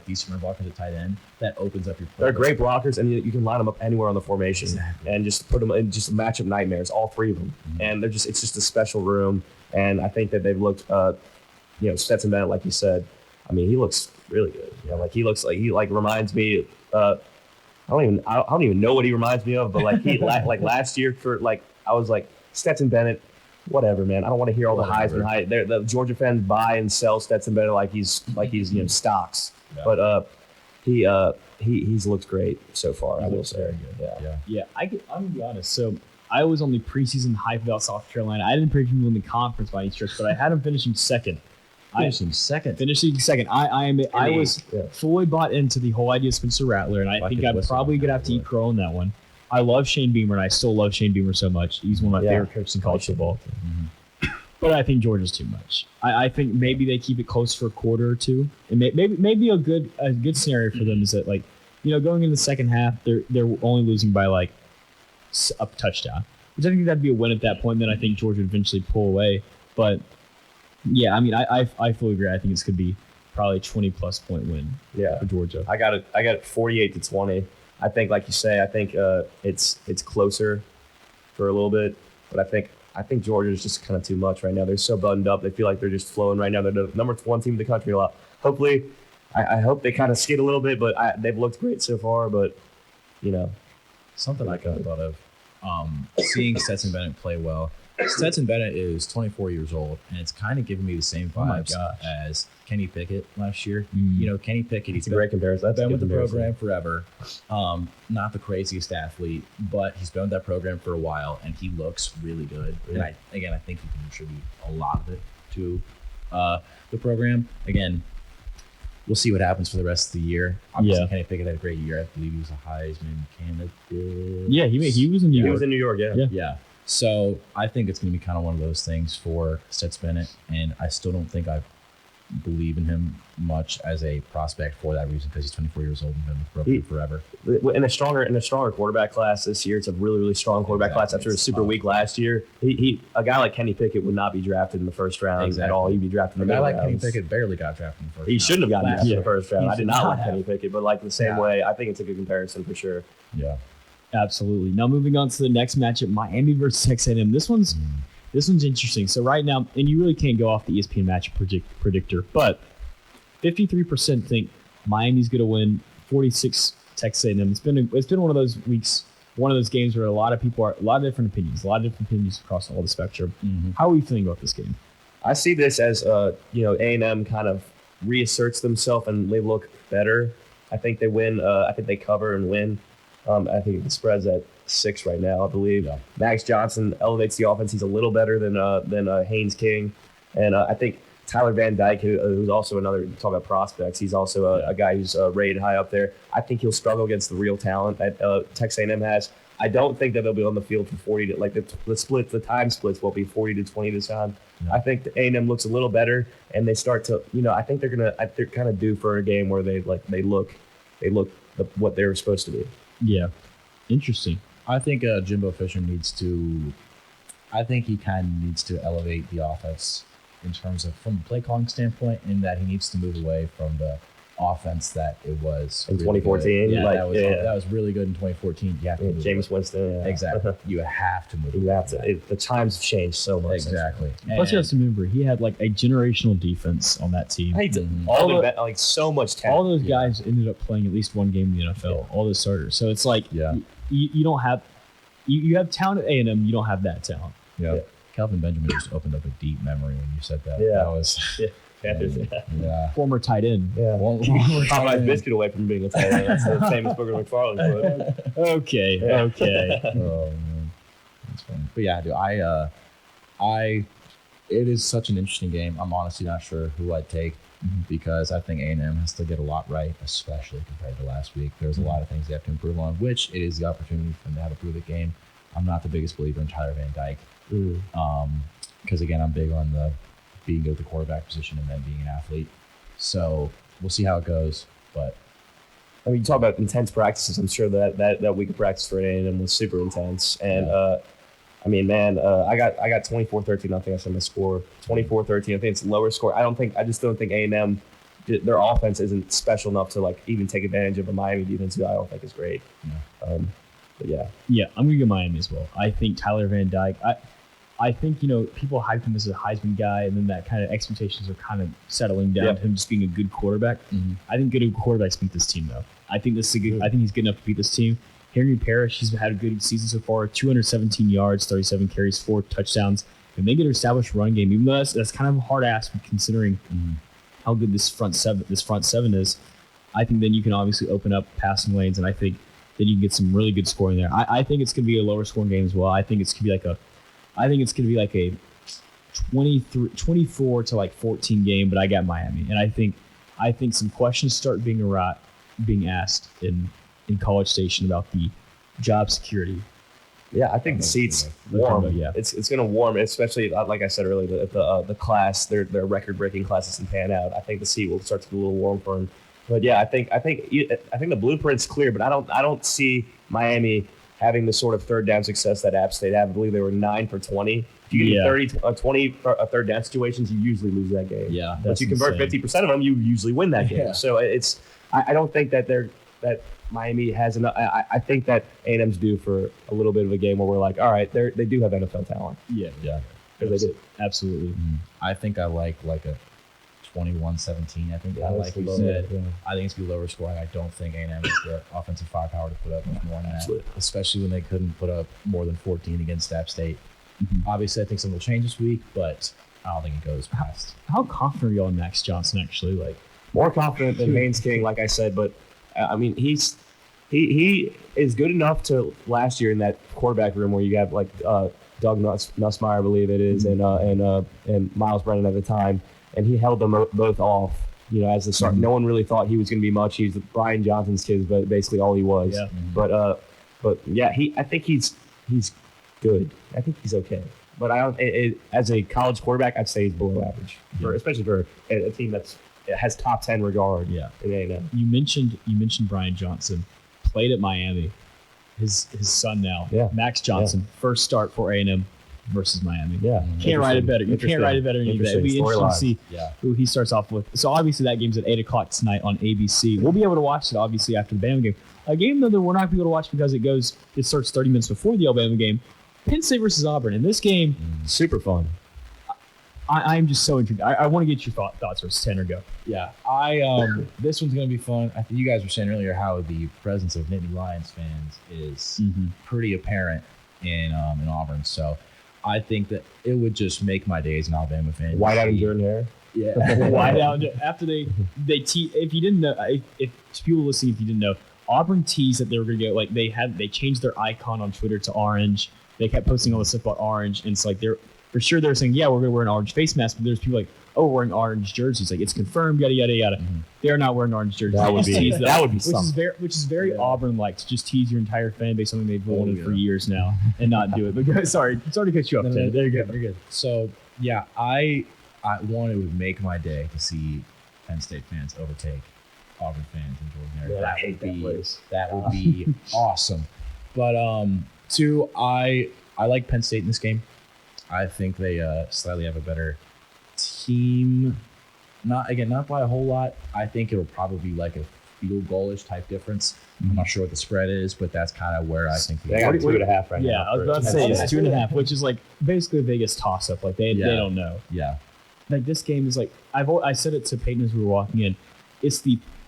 C: decent run blockers at tight end. That opens up your playbook.
D: They're great blockers, and you can line them up anywhere on the formation and just put them in just matchup nightmares, all 3 of them. Mm-hmm. And it's just a special room. And I think that they've looked, Stetson Bennett, like you said, I mean, he looks really good. He reminds me. I don't even know what he reminds me of, but he last year I was like Stetson Bennett, whatever, man. I don't want to hear all the Heisman hype. The Georgia fans buy and sell Stetson Bennett like he's stocks, but he's looked great so far. I will say,
B: I'm gonna be honest. So I was on the preseason hype about South Carolina. I didn't predict him to win the conference by any stretch, but I had him finishing second. Finishing second. I was fully bought into the whole idea of Spencer Rattler, and I think I'm probably gonna have to eat crow on that one. I love Shane Beamer, and I still love Shane Beamer so much. He's one of my favorite coaches in college football. Mm-hmm. But I think Georgia's too much. I think maybe they keep it close for a quarter or two, and maybe a good scenario for them is that going into the second half, they're only losing by a touchdown, which I think that'd be a win at that point. Then I think Georgia would eventually pull away, but. Yeah, I mean, I fully agree. I think it's going to be probably a 20-plus point win for Georgia.
D: I got it 48-20. I think, like you say, it's closer for a little bit, but I think Georgia's just kind of too much right now. They're so buttoned up. They feel like they're just flowing right now. They're the number 1 team in the country a lot. Hopefully, I hope they kind of skid a little bit, but they've looked great so far. But
C: something I kind of thought of, seeing Stetson Bennett play well. Stetson Bennett is 24 years old, and it's kind of giving me the same vibes as Kenny Pickett last year. Kenny Pickett, he's
D: a great comparison.
C: Been with the program forever. Not the craziest athlete, but he's been with that program for a while, and he looks really good. Yeah. And I think he can contribute a lot of it to the program. Again, we'll see what happens for the rest of the year. Obviously, Kenny Pickett had a great year. I believe he was a Heisman candidate.
B: Yeah, he was in New York.
D: He was in New York,
C: yeah. So I think it's going to be kind of one of those things for Stetson Bennett, and I still don't think I believe in him much as a prospect for that reason, because he's 24 years old and been with the program forever.
D: In a stronger quarterback class this year, it's a really, really strong quarterback class after a super weak last year. A guy like Kenny Pickett would not be drafted in the first round at all. He'd be drafted in the middle rounds.
C: Kenny Pickett barely got drafted in the first round.
D: He shouldn't have gotten drafted in the first round. I did not like Kenny Pickett, but the same way, I think it's a good comparison for sure.
C: Yeah.
B: Absolutely. Now moving on to the next matchup, Miami versus Texas A&M. This one's interesting. So right now, and you really can't go off the ESPN matchup predictor, but 53% think Miami's going to win. 46 Texas A&M. It's been one of those weeks, one of those games where a lot of different opinions across all the spectrum. Mm-hmm. How are you feeling about this game?
D: I see this as A&M kind of reasserts themselves and they look better. I think they win. I think they cover and win. I think the spread's at 6 right now, I believe. Yeah. Max Johnson elevates the offense. He's a little better than Haynes King. And I think Tyler Van Dyke, who's also another, talk about prospects, he's also a guy who's rated high up there. I think he'll struggle against the real talent that Texas A&M has. I don't think that they'll be on the field for 40 to, the time splits won't be 40-20 this time. Yeah. I think the A&M looks a little better, and they start to, I think they're kind of due for a game where they look what they're supposed to be.
B: Yeah, interesting.
C: I think Jimbo Fisher needs to elevate the offense in terms of from a play calling standpoint, in that he needs to move away from the offense that it was
D: in 2014.
C: That was really good in 2014. You have to
D: Jameis Winston. Yeah.
C: Exactly. You have to move.
D: The times have changed so much.
C: Exactly.
B: Plus, you have to remember he had a generational defense on that team.
D: So much talent.
B: All those guys ended up playing at least one game in the NFL. Yeah. All the starters. So it's you don't have you have talent at A&M. You don't have that talent.
C: Yeah. Kelvin Benjamin just opened up a deep memory when you said that.
D: Yeah.
C: That was.
D: Panthers.
B: Yeah. Former tight end.
D: Yeah. Top my biscuit away from being a tight end. That's the same as Booger McFarland.
B: Okay.
C: Oh man, that's funny. But yeah, dude, it is such an interesting game. I'm honestly not sure who I'd take because I think A&M has to get a lot right, especially compared to last week. There's a lot of things they have to improve on, which it is the opportunity for them to have a prove it game. I'm not the biggest believer in Tyler Van Dyke because again, I'm big on the being good at the quarterback position and then being an athlete. So we'll see how it goes. But
D: I mean, you talk about intense practices. I'm sure that week of practice for A&M was super intense. And I mean, man, I got 24-13. I think I said my score 24-13. I think it's lower score. I just don't think A&M, their offense isn't special enough to like even take advantage of a Miami defense who I don't think is great.
C: Yeah.
D: But yeah.
B: Yeah, I'm going to go Miami as well. I think Tyler Van Dyke, I think, people hyped him as a Heisman guy, and then that kind of expectations are kind of settling down to him just being a good quarterback.
C: Mm-hmm.
B: I think good quarterbacks beat this team, though. I think I think he's good enough to beat this team. Henry Parrish, he's had a good season so far, 217 yards, 37 carries, 4 touchdowns. And they get an established run game, even though that's kind of a hard ask considering how good this front seven is. I think then you can obviously open up passing lanes, and I think then you can get some really good scoring there. I think it's going to be a lower scoring game as well. I think it's going to be like a 24 to like 14 game, but I got Miami, and I think some questions start being asked in College Station about the job security.
D: Yeah, I think the seats warm.
B: Yeah,
D: it's going to warm, especially like I said earlier, the class, their record-breaking classes and pan out. I think the seat will start to get a little warm for them. But yeah, I think the blueprint's clear, but I don't see Miami having the sort of third down success that App State had. I believe they were 9 for 20. If you get 20 third down situations, you usually lose that game.
B: Yeah,
D: but you convert 50% of them, you usually win that game.
B: Yeah.
D: So I don't think that Miami has enough. I think that A&M's due for a little bit of a game where we're like, all right, they do have NFL talent.
B: Yeah,
D: Because they do.
B: Absolutely.
C: Mm-hmm. I think I like a 21-17. I think like you said. Yeah. I think it's going to be lower scoring. I don't think A&M has the offensive firepower to put up much more than that, especially when they couldn't put up more than 14 against App State. Mm-hmm. Obviously, I think something will change this week, but I don't think it goes past.
B: How confident are you on Max Johnson, actually? Like,
D: more confident than Haynes King, like I said, but I mean, he is good enough to last year in that quarterback room where you have like Doug Nussmeier, I believe it is, and Miles Brennan at the time, and he held them both off. As the start, no one really thought he was going to be much. He's Brian Johnson's kid, but basically all he was. Yeah. But yeah, I think he's good. I think he's okay. But I don't. As a college quarterback, I'd say he's below average, especially for a team that has top 10 regard.
B: Yeah.
D: In A&M.
B: You mentioned Brian Johnson, played at Miami. His son now, Max Johnson, first start for A&M versus Miami.
D: Yeah.
B: Can't write it better. You can't write it better than that. It'll be interesting to see who he starts off with. So obviously that game's at 8 o'clock tonight on ABC. We'll be able to watch it obviously after the Bama game. A game though that we're not going to be able to watch because it starts 30 minutes before the Alabama game. Penn State versus Auburn. In this game,
D: super fun.
B: I'm just so intrigued. I want to get your thoughts first. Tanner, go.
C: Yeah, this one's going to be fun. I think you guys were saying earlier how the presence of Nittany Lions fans is pretty apparent in Auburn. So I think that it would just make my days an Alabama fan.
D: White out and Jordan hair.
B: Yeah, white out. After they if you didn't know, if people listening, if you didn't know, Auburn teased that they were going to go like they changed their icon on Twitter to orange. They kept posting all this stuff about orange, and it's like they're saying, yeah, we're going to wear an orange face mask, but there's people like, oh, we're wearing orange jerseys. Like, it's confirmed, yada, yada, yada. Mm-hmm. They're not wearing orange jerseys.
D: That would be something.
B: Which is very Auburn-like, to just tease your entire fan base, something they've wanted for years now, and not do it. But sorry to cut you off, Ted. There you go.
C: Very good. So, yeah, I one, it would make my day to see Penn State fans overtake Auburn fans in Jordan.
D: Yeah, I hate that place.
C: That would be awesome. But, two, I like Penn State in this game. I think they slightly have a better team. Not by a whole lot. I think it'll probably be like a field goal-ish type difference. I'm not sure what the spread is, but that's kind of where I think
D: they got 2.5 right now.
B: Yeah, I was about to say it's 2.5, which is like basically a Vegas toss-up. Like they don't know.
C: Yeah.
B: Like this game is like I said it to Peyton as we were walking in.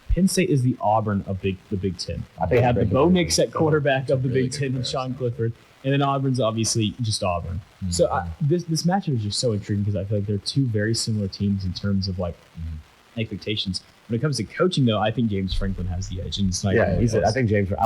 B: Penn State is the Auburn of the Big Ten. They have the Bo Nix at quarterback of the Big Ten and Sean Clifford. And then Auburn's obviously just Auburn. Mm-hmm. So this matchup is just so intriguing because I feel like they're two very similar teams in terms of like expectations. When it comes to coaching, though, I think James Franklin has the edge. And it's not
D: I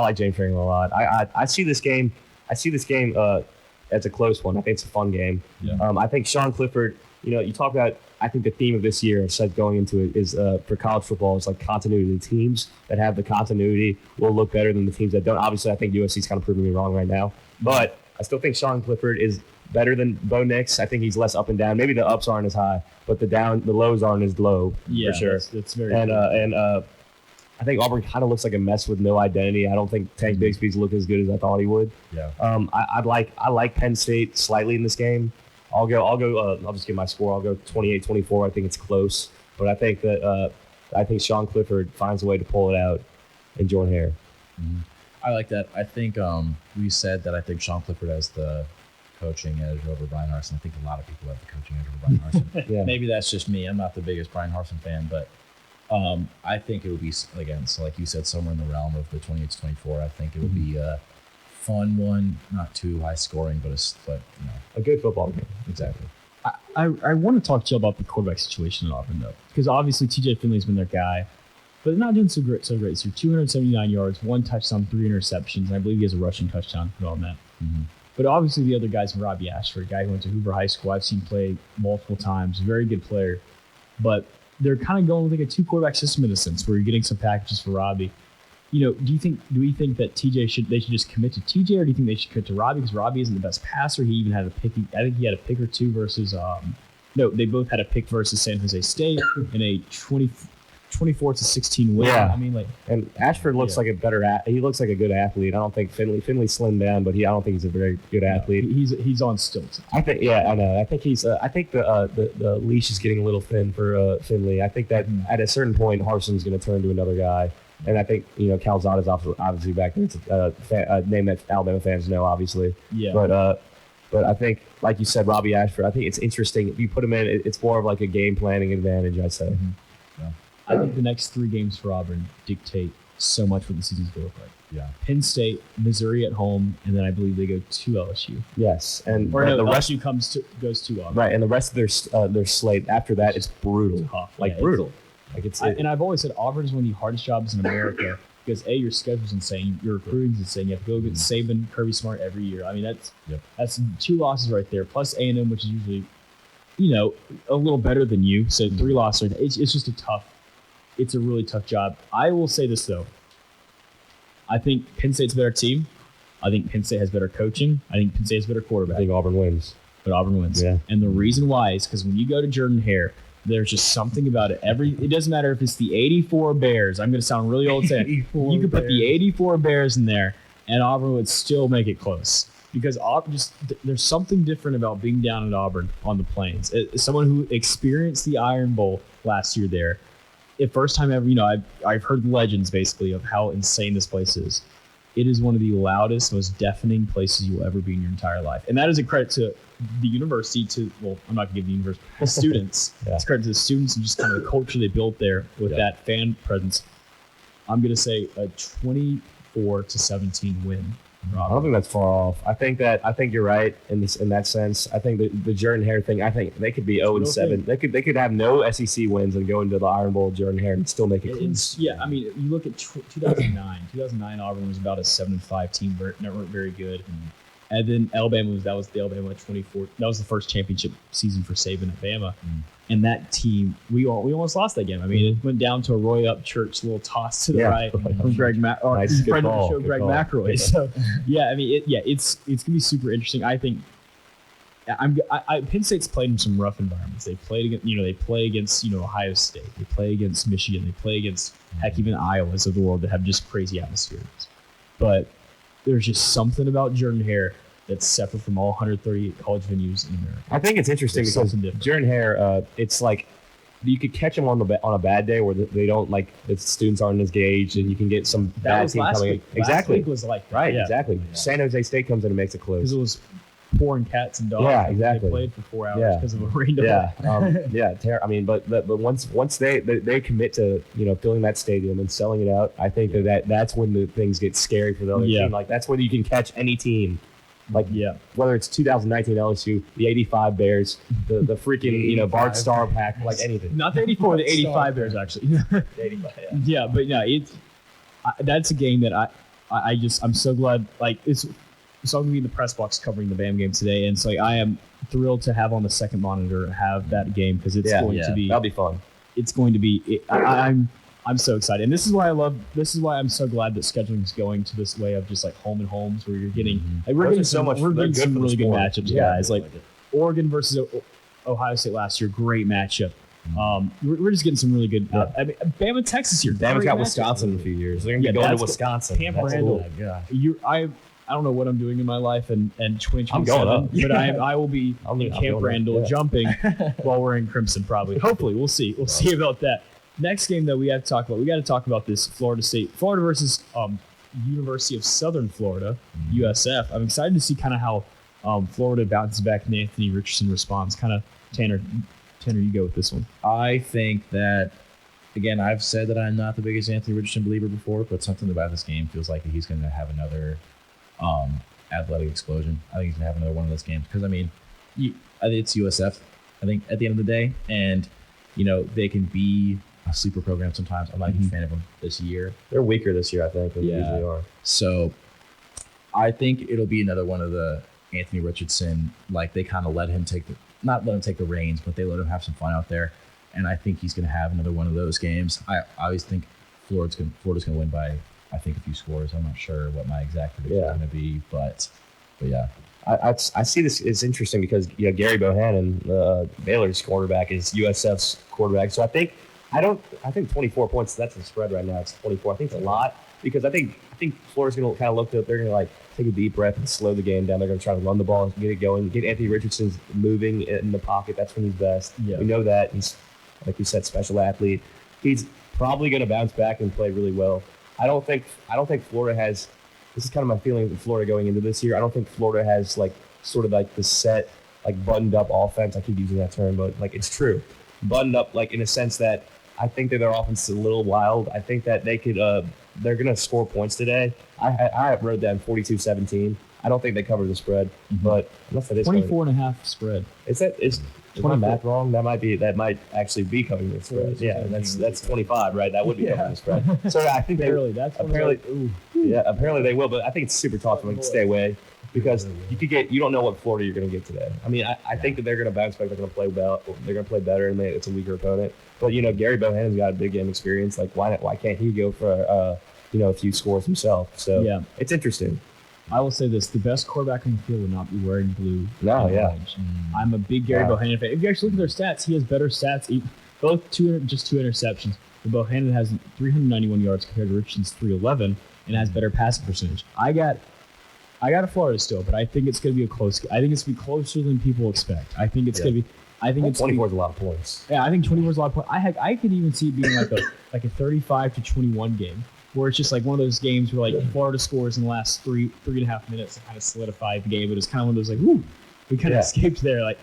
D: like James Franklin a lot. I see this game. As a close one. I think it's a fun game.
B: Yeah.
D: I think Sean Clifford. You talk about. I think the theme of this year, said going into it, is for college football is like continuity. The teams that have the continuity will look better than the teams that don't. Obviously, I think USC's kind of proving me wrong right now. But I still think Sean Clifford is better than Bo Nix. I think he's less up and down. Maybe the ups aren't as high, but the lows aren't as low for sure.
B: That's very
D: and I think Auburn kind of looks like a mess with no identity. I don't think Tank Bigsby's look as good as I thought he would.
C: Yeah.
D: I like Penn State slightly in this game. I'll just give my score. I'll go 28-24. I think it's close, but I think Sean Clifford finds a way to pull it out in Jordan Hare.
C: Mm-hmm. I like that. I think we said that I think Sean Clifford has the coaching edge over Brian Harsin. I think a lot of people have the coaching edge over Brian Harsin.
D: Yeah.
C: Maybe that's just me. I'm not the biggest Brian Harsin fan, but I think it would be, again, so like you said, somewhere in the realm of the 28-24. I think it would be a fun one, not too high scoring, but
D: a good football game.
C: Exactly.
B: I want to talk to you about the quarterback situation in Auburn, though, because obviously TJ Finley's been their guy, but they're not doing so great. So 279 yards, 1 touchdown, 3 interceptions, and I believe he has a rushing touchdown put on that.
C: Mm-hmm.
B: But obviously the other guy's Robbie Ashford, a guy who went to Hoover High School. I've seen play multiple times, very good player, but they're kind of going with like a 2-quarterback system in a sense, where you're getting some packages for Robbie. Do we think that they should just commit to TJ, or do you think they should commit to Robbie because Robbie isn't the best passer? He even had a pick. I think he had a pick or two versus they both had a pick versus San Jose State in a 24-16 win.
D: Yeah.
B: I mean,
D: and Ashford looks like he looks like a good athlete. I don't think Finley slimmed down, but I don't think he's a very good athlete.
B: He's on stilts.
D: I think, I know. I think I think the leash is getting a little thin for Finley. I think that at a certain point, Harson's going to turn to another guy. And I think, Calzada's obviously back there. It's a name that Alabama fans know, obviously.
B: Yeah.
D: But I think, like you said, Robbie Ashford, I think it's interesting. If you put him in, it's more of like a game planning advantage, I'd say.
B: Mm-hmm. Yeah. I think the next 3 games for Auburn dictate so much what the season's going to look like.
C: Yeah.
B: Penn State, Missouri at home, and then I believe they go to LSU.
D: Yes. And
B: the LSU goes to Auburn.
D: Right, and the rest of their slate after that is brutal.
B: Tough.
D: Brutal.
B: And I've always said Auburn is one of the hardest jobs in America because your schedule's insane, your recruiting's insane. You have to go against Saban, Kirby Smart every year. I mean, that's 2 losses right there, plus A&M, which is usually, a little better than you. So 3 losses. It's just it's a really tough job. I will say this though. I think Penn State's a better team. I think Penn State has better coaching. I think Penn State has a better quarterback.
D: I think Auburn wins.
B: But Auburn wins.
D: Yeah.
B: And the reason why is because when you go to Jordan Hare, there's just something about it. It doesn't matter if it's the 84 Bears. I'm going to sound really old saying you could put the 84 Bears in there, and Auburn would still make it close because Auburn there's something different about being down at Auburn on the Plains. As someone who experienced the Iron Bowl last year there, first time ever. I've heard legends basically of how insane this place is. It is one of the loudest, most deafening places you'll ever be in your entire life, and that is a credit to the university. I'm not going to give the university, the students.
D: Yeah.
B: It's credit to the students and just kind of the culture they built there with that fan presence. I'm going to say a 24-17 win.
D: I don't think that's far off. I think you're right in that sense. I think the Jordan Hare thing. I think they could be 0-7. They could have no SEC wins and go into the Iron Bowl Jordan Hare and still make it close.
B: Yeah, I mean, you look at 2009. 2009 Auburn was about a 7-5 team, never very good. And then Alabama that was the Alabama 24. That was the first championship season for Saban at Bama. And that team, we almost lost that game. I mean, it went down to a Roy Upchurch little toss to the right from Greg friend of the show, Greg McElroy. So, yeah, I mean, it's going to be super interesting. I think Penn State's played in some rough environments. They played against, they play against, Ohio State. They play against Michigan. They play against, heck, even Iowas of the world that have just crazy atmospheres. But there's just something about Jordan Hare that's separate from all 138 college venues in America.
D: I think it's interesting because Jordan Hare, it's like you could catch him on a bad day where they don't the students aren't as engaged, and you can get some bad team coming in. Exactly.
B: Last week was like that.
D: Right. Yeah. Exactly. Yeah. San Jose State comes in and makes it close
B: because it was pouring cats and dogs.
D: Yeah, exactly.
B: They played for 4 hours because of a rain delay.
D: Yeah. I mean, but once they commit to filling that stadium and selling it out, I think that's when the things get scary for the other team. Like that's when you can catch any team. Whether it's 2019 LSU, the 85 Bears, the freaking Bart Starr pack, anything.
B: Not the 84, the 85 Bears actually.
D: The 85,
B: yeah, but no, that's a game that I'm so glad it's going to be in the press box covering the BAM game today, and so I am thrilled to have on the second monitor have that game because it's going to be
D: that'll be fun.
B: It's going to be. I'm so excited, and this is why I'm so glad that scheduling is going to this way of just like home and homes where you're getting we're getting some really good matchups, guys. Like Oregon versus Ohio State last year, great matchup. We're just getting some really good. I mean, Bama, Texas here.
D: Bama's got Wisconsin in a few years. They're gonna be going to Wisconsin.
B: Camp Randall. I don't know what I'm doing in my life and 2027,
D: I'm going up.
B: but I will be in Camp Randall jumping while we're in Crimson probably. Hopefully, we'll see. We'll see about that. Next game that we have to talk about. We got to talk about this Florida versus University of Southern Florida, USF. I'm excited to see kind of how Florida bounces back and Anthony Richardson responds. Kind of Tanner, you go with this one.
C: I think that, again, I've said that I'm not the biggest Anthony Richardson believer before, but something about this game feels like he's going to have another athletic explosion. I think he's going to have another one of those games because, I mean, I think it's USF, I think, at the end of the day. And, they can be a sleeper program sometimes. I'm not a huge fan of them this year.
D: They're weaker this year, I think, than they usually are.
C: So I think it'll be another one of the Anthony Richardson, like they kind of not let him take the reins, but they let him have some fun out there. And I think he's going to have another one of those games. I always think Florida's going to win by, I think, a few scores. I'm not sure what my exact prediction is going to be, but yeah.
D: I see this is interesting because Gary Bohannon, Baylor's quarterback, is USF's quarterback. So I think 24 points. That's the spread right now. It's 24. I think it's a lot because I think Florida's going to kind of look at. They're going to like take a deep breath and slow the game down. They're going to try to run the ball and get it going. Get Anthony Richardson moving in the pocket. That's when he's best. Yeah. We know that he's, like you said, special athlete. He's probably going to bounce back and play really well. I don't think Florida has. This is kind of my feeling with Florida going into this year. I don't think Florida has like sort of like the set, like buttoned up offense. I keep using that term, but like it's true. Buttoned up, like in a sense that I think that their offense is a little wild. I think that they could, they're going to score points today. I wrote down 42-17. I don't think they cover the spread, but unless that is
B: 24.5 spread.
D: Is my math wrong? That might actually be covering the spread. Yeah, that's 25, right? That would be covering the spread. So I think apparently they will, but I think it's super tough for them to stay away because you don't know what Florida you're going to get today. I mean, I think that they're going to bounce back. They're going to play well. They're going to play better, and it's a weaker opponent. But Gary Bohannon's got a big game experience. Like why can't he go for a few scores himself? So it's interesting.
B: I will say this: the best quarterback on the field would not be wearing blue.
D: No, yeah.
B: I'm a big Gary Bohannon fan. If you actually look at their stats, he has better stats. Both just two interceptions. But Bohannon has 391 yards compared to Richardson's 311, and has better passing percentage. I got a Florida still, but I think it's going to be a close. I think it's going to be closer than people expect. I think it's going to be. I think
D: 24 is a lot of points.
B: Yeah, I think 24 is a lot of points. I could even see it being like a 35-21 game, where it's just like one of those games where like Florida scores in the last three and a half minutes to kind of solidify the game. But it's kind of one of those like, ooh, we kind of escaped there. Like,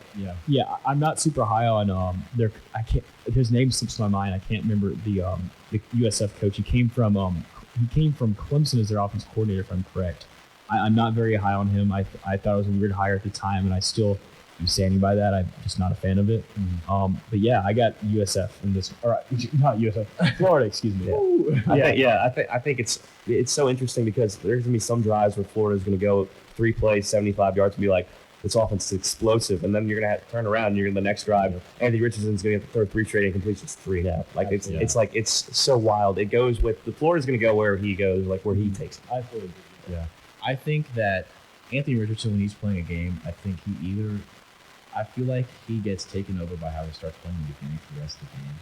B: I'm not super high on his name slips my mind. I can't remember the USF coach. He came from Clemson as their offense coordinator, if I'm correct. I'm not very high on him. I thought it was a weird hire at the time, and I still am standing by that. I'm just not a fan of it. But yeah, I got USF in this. Or not USF, Florida. Excuse me.
D: I think it's so interesting because there's gonna be some drives where Florida's gonna go 3 plays, 75 yards, and be like, this offense is explosive, and then you're gonna have to turn around and you're in the next drive. Anthony Richardson's gonna get the third 3 straight and completions 3 now. Like it's so wild. It goes with the Florida's gonna go where he goes, like where he takes it.
B: I fully agree.
C: Yeah, I think that Anthony Richardson, when he's playing a game, I feel like he gets taken over by how he starts playing the beginning for the rest of the game.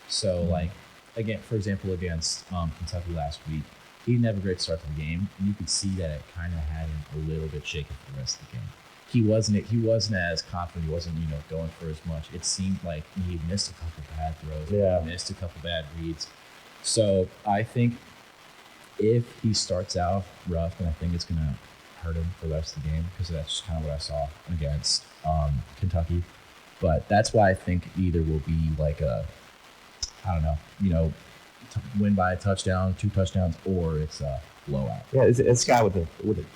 C: So, like, again, for example, against Kentucky last week, he didn't have a great start to the game, and you could see that it kind of had him a little bit shaken for the rest of the game. He wasn't as confident. He wasn't, going for as much. It seemed like he missed a couple bad throws.
D: Yeah.
C: He missed a couple bad reads. So I think if he starts out rough, then I think it's going to hurt him for the rest of the game because that's just kind of what I saw against Kentucky. But that's why I think either will be like win by a touchdown, 2 touchdowns, or it's a blowout.
D: Yeah, it's a guy with a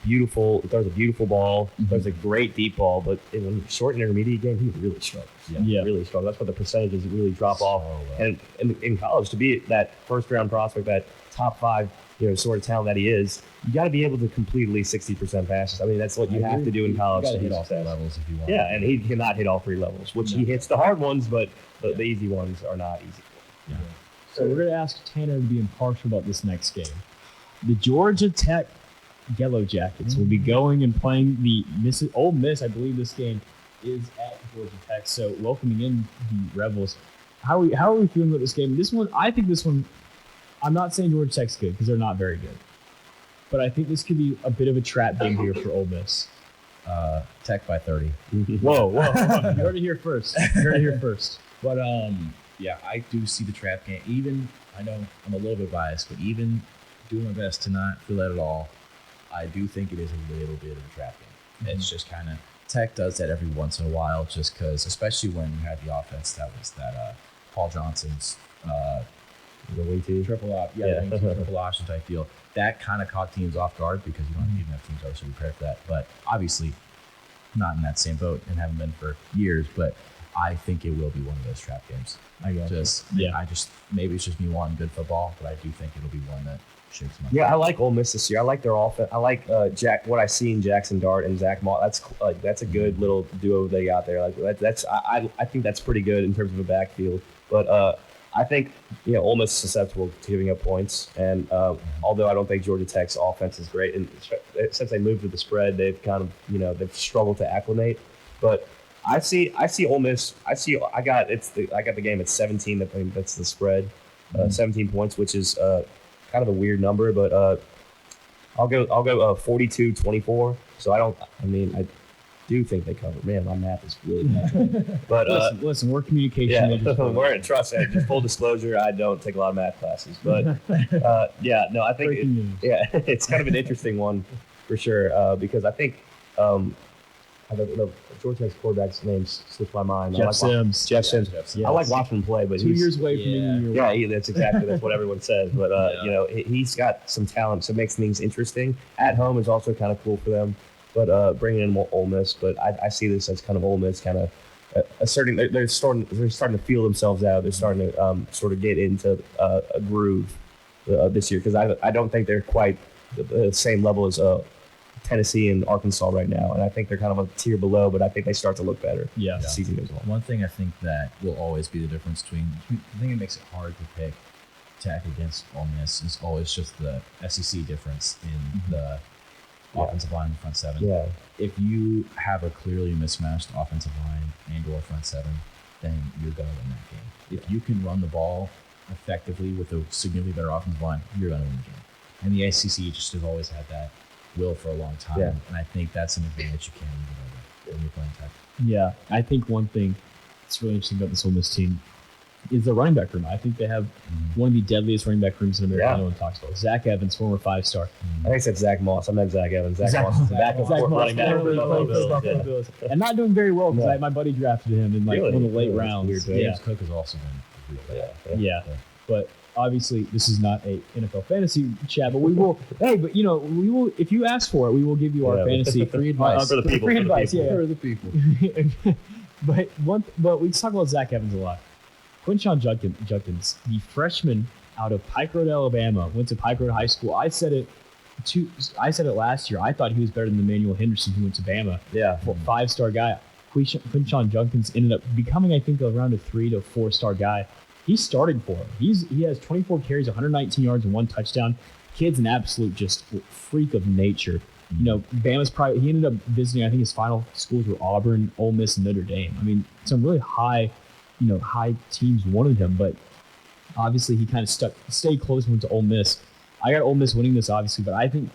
D: beautiful, throws a beautiful ball, throws a great deep ball, but in short and intermediate game, he really struggles. Yeah, really struggles. That's what the percentages really drop off. And in college, to be that first round prospect, that top 5, sort of talent that he is, you got to be able to complete at least 60% passes. I mean, that's what you have to do in college.
C: You got to hit all 3 levels if you want.
D: Yeah, and he cannot hit all 3 levels, which he hits the hard ones, but the easy ones are not easy.
C: Yeah.
B: So we're going to ask Tanner to be impartial about this next game. The Georgia Tech Yellow Jackets will be going and playing the Ole Miss. I believe this game is at Georgia Tech. So welcoming in the Rebels. How are we feeling about this game? I think this one, I'm not saying Georgia Tech's good because they're not very good. But I think this could be a bit of a trap game here for Ole Miss.
C: Tech by 30.
B: Whoa. You heard it here first.
C: But yeah, I do see the trap game. Even, I know I'm a little bit biased, but even doing my best to not feel that at all, I do think it is a little bit of a trap game. It's just kind of, Tech does that every once in a while just because, especially when you have the offense that was that Paul Johnson's
D: the wing T.
C: triple option type deal. That kind of caught teams off guard because you don't even have teams obviously prepared for that. But obviously, not in that same boat and haven't been for years. But I think it will be one of those trap games. Maybe it's just me wanting good football, but I do think it'll be one that shakes them up.
D: Yeah, I like Ole Miss this year. I like their offense. I like what I see in Jackson Dart and Zach Moss. That's a good little duo they got there. I think that's pretty good in terms of a backfield. But I think Ole Miss is susceptible to giving up points, and although I don't think Georgia Tech's offense is great, and since they moved to the spread, they've kind of they've struggled to acclimate. But I see Ole Miss. I got the game at 17. I think that's the spread, 17 points, which is kind of a weird number, but I'll go 42-24. So I do think they cover. Man, my math is really bad. But
B: listen, we're communication.
D: Yeah, we're in trust. Just full disclosure, I don't take a lot of math classes, but I think it's kind of an interesting one for sure because I think the Georgia Tech's quarterback's name slipped my mind.
B: Jeff Sims.
D: Yes. I like watching him play, but
B: 2 years away from being
D: that's what everyone says. But he's got some talent, so it makes things interesting. At home is also kind of cool for them. But bringing in Ole Miss, but I see this as kind of Ole Miss kind of asserting they're starting to feel themselves out. They're starting to sort of get into a groove this year because I don't think they're quite the same level as Tennessee and Arkansas right now, and I think they're kind of a tier below. But I think they start to look better. As the season goes on.
C: One thing I think that will always be the difference between the thing that makes it hard to pick Tech against Ole Miss is always just the SEC difference in the offensive line and front seven.
D: Yeah.
C: If you have a clearly mismatched offensive line and or front seven, then you're going to win that game. If you can run the ball effectively with a significantly better offensive line, you're going to win the game. And the ACC just has always had that will for a long time.
D: Yeah.
C: And I think that's an advantage you can't even over when you're playing Tech.
B: Yeah, I think one thing that's really interesting about this Ole Miss team is the running back room. I think they have one of the deadliest running back rooms in America. No one talks about. Zach Evans, former 5-star.
D: I think it's Zach Moss. I meant Zach Evans. Zach Moss is the backup running back.
B: And not doing very well because my buddy drafted him in one of the late rounds.
C: James Cook has also been
B: yeah. But obviously, this is not a NFL fantasy chat, but we will. we will. If you ask for it, we will give you our fantasy free advice
D: for the people.
B: For
C: the people.
B: But we talk about Zach Evans a lot. Quinshon Judkins, the freshman out of Pike Road, Alabama, went to Pike Road High School. I said it last year. I thought he was better than Emmanuel Henderson, who went to Bama.
D: Yeah,
B: 5-star guy. Quinshon Judkins ended up becoming, I think, around a 3 to 4-star guy. He's starting for him. He has 24 carries, 119 yards, and 1 touchdown. Kid's an absolute just freak of nature. Bama's probably. He ended up visiting. I think his final schools were Auburn, Ole Miss, and Notre Dame. I mean, some really high teams wanted him, but obviously he kind of stayed close and went to Ole Miss. I got Ole Miss winning this, obviously, but I think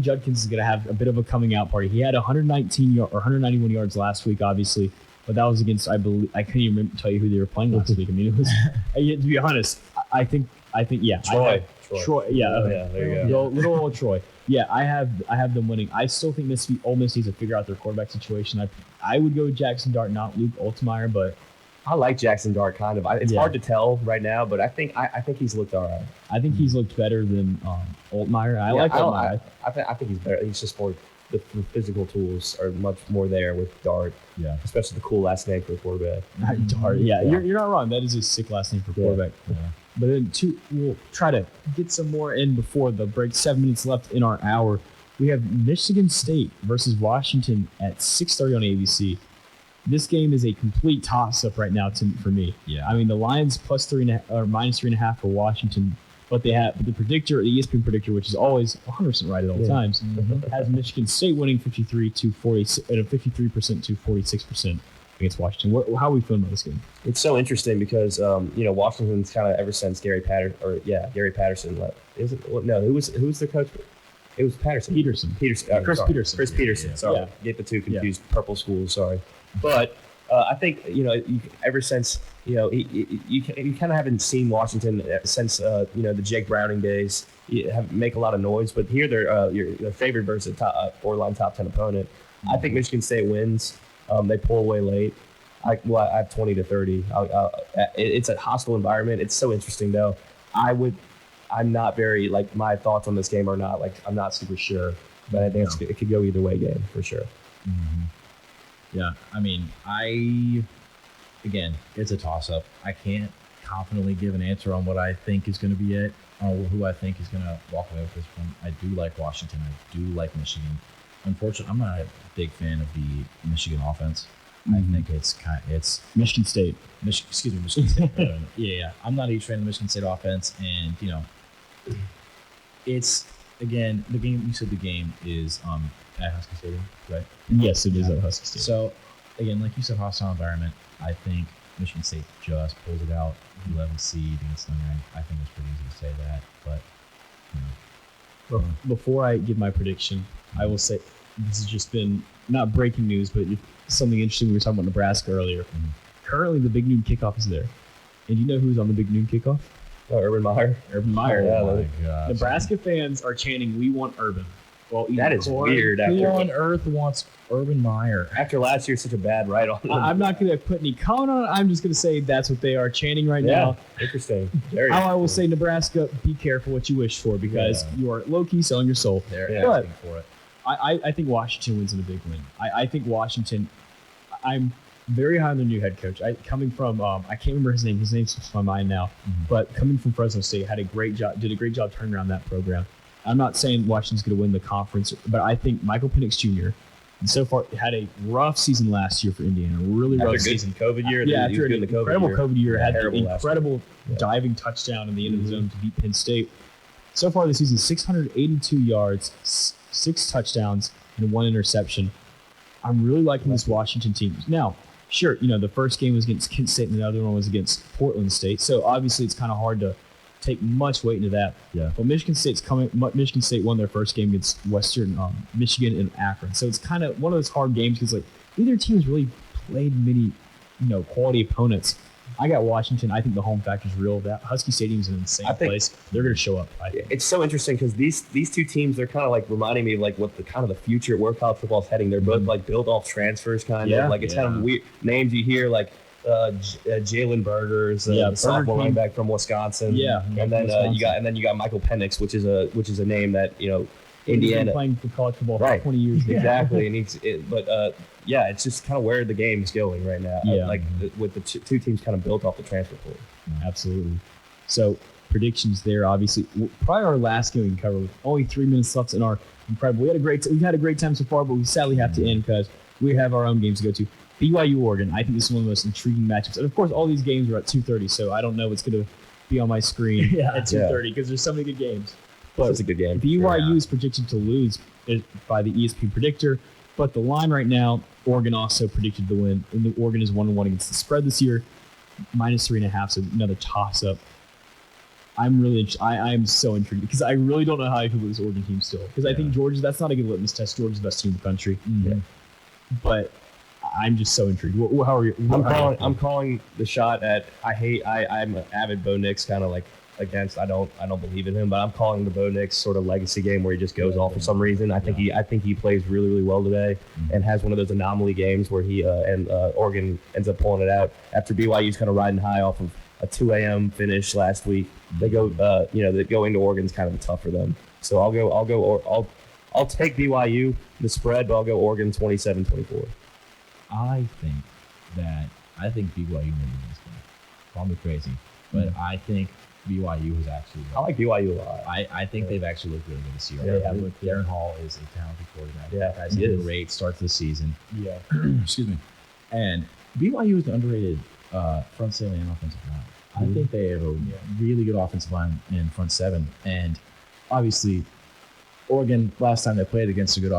B: Judkins is going to have a bit of a coming out party. He had 191 yards last week, obviously, but that was against, I believe, I can't even tell you who they were playing last week. I mean, it was, to be honest, I think, Troy. Yeah.
D: There you
B: go. Little old Troy. Yeah, I have them winning. I still think Ole Miss needs to figure out their quarterback situation. I would go with Jackson Dart, not Luke Altmaier, but
D: I like Jackson Dart kind of. It's hard to tell right now, but I think he's looked all right.
B: I think he's looked better than Altmaier. I like Altmaier.
D: I think he's better. He's just more the physical tools are much more there with Dart.
C: Yeah,
D: especially the cool last name for a quarterback.
B: Dart. Yeah, you're not wrong. That is a sick last name for a quarterback. Yeah. But then we'll try to get some more in before the break. 7 minutes left in our hour. We have Michigan State versus Washington at 6:30 on ABC. This game is a complete toss-up right now for me.
C: Yeah.
B: I mean, the Lions minus 3.5 for Washington, but they have the predictor, the ESPN predictor, which is always 100% right at all times, has Michigan State winning 53% to 46% against Washington. How are we feeling about this game?
D: It's so interesting because Washington's kind of ever since Gary Patterson left. Who was their coach? It was Patterson.
B: Chris Peterson.
D: Sorry,
B: Yeah.
D: get the two confused. Purple schools. Sorry, but I think ever since you kind of haven't seen Washington since the Jake Browning days. You make a lot of noise, but here they're your favored versus a borderline top 10 opponent. I think Michigan State wins. They pull away late. I have 20-30. It's a hostile environment. It's so interesting though. I'm not very my thoughts on this game are not I'm not super sure, but I think it could go either way game for sure.
C: Mm-hmm. Yeah, I mean, again, it's a toss-up. I can't confidently give an answer on what I think is going to be it, or who I think is going to walk away with this one. I do like Washington. I do like Michigan. Unfortunately, I'm not a big fan of the Michigan offense. I think it's
B: Michigan State.
C: Michigan State. Yeah. I'm not a huge fan of the Michigan State offense, and it's again the game. You said the game is at Husky Stadium, right?
B: Yes, it is at Husky Stadium.
C: So again, like you said, hostile environment. I think Michigan State just pulls it out. 11 seed against them. I think it's pretty easy to say that, but
B: Before I give my prediction, I will say this has just been not breaking news, but something interesting. We were talking about Nebraska earlier. Currently, the Big Noon Kickoff is there. And do you know who's on the Big Noon Kickoff?
D: Oh, Urban Meyer.
B: Oh, my
C: gosh.
B: Nebraska fans are chanting, "We want Urban." Well,
D: that is weird.
C: Who on earth wants Urban Meyer?
D: After last year, such a bad write on him.
B: I'm not going to put any comment on it. I'm just going to say that's what they are chanting right now.
D: Interesting.
B: I will say, Nebraska, be careful what you wish for because you are low-key selling your soul.
C: They're asking for it.
B: I think Washington wins in a big win. I think Washington. I'm very high on their new head coach. Coming from I can't remember his name. His name's slips my mind now. But coming from Fresno State, did a great job turning around that program. I'm not saying Washington's going to win the conference, but I think Michael Penix Jr. and so far had a rough season last year for Indiana. Really rough season.
D: COVID year.
B: Yeah, after an incredible COVID year, had an incredible diving touchdown in the end of the zone to beat Penn State. So far this season, 682 yards, 6 touchdowns, and 1 interception. I'm really liking this Washington team. Now, sure, the first game was against Kent State and the other one was against Portland State. So obviously it's kind of hard to take much weight into that.
C: Yeah.
B: But Michigan State won their first game against Western Michigan and Akron. So it's kind of one of those hard games because neither team's really played many, quality opponents. I got Washington. I think the home factor is real. That Husky Stadium's an insane place. They're going to show up. I think.
D: It's so interesting because these two teams, they're kind of reminding me of what the kind of the future where college football is heading. They're both built off transfers kind of. It's kind of weird names you hear Jalen Berger's the sophomore running back from Wisconsin.
B: Yeah,
D: and then you got Michael Penix, which is a name that Indiana
B: He's been playing for college football for 20 years.
D: Exactly, and it's just kind of where the game is going right now.
B: Yeah.
D: With the two teams kind of built off the transfer pool.
B: Absolutely. So predictions there, obviously. Probably our last game we can cover with only 3 minutes left in our incredible. We've had a great time so far, but we sadly have to end because we have our own games to go to. BYU Oregon. I think this is one of the most intriguing matchups, and of course, all these games are at 2:30. So I don't know what's going to be on my screen at 2:30 because there's so many good games. But
D: it's a good game.
B: BYU is projected to lose by the ESPN predictor, but the line right now, Oregon also predicted to win, and the Oregon is 1-1 against the spread this year, minus 3.5, so another toss-up. I am so intrigued because I really don't know how I feel with this Oregon team still. Because I think that's not a good litmus test. Georgia's the best team in the country.
C: Mm-hmm.
B: But I'm just so intrigued. How are you?
D: I'm calling the shot at. I'm an avid Bo Nix kind of against. I don't believe in him, but I'm calling the Bo Nix sort of legacy game where he just goes off for some reason. I think he plays really, really well today and has one of those anomaly games where he and Oregon ends up pulling it out after BYU's kind of riding high off of a 2 a.m. finish last week. They go they go into Oregon's kind of tough for them. So I'll take BYU the spread, but I'll go Oregon 27-24.
C: I think BYU may win this game. Call me crazy, but I think BYU has actually.
D: I like BYU a lot.
C: I think they've actually looked really good this year.
D: Yeah,
C: Darren Hall is a talented quarterback.
D: Yeah,
C: Guys, he had a great start to the season.
B: Yeah.
C: Excuse me. And BYU is an underrated front seven and offensive line. I think they have a really good offensive line in front seven. And obviously, Oregon, last time they played against a good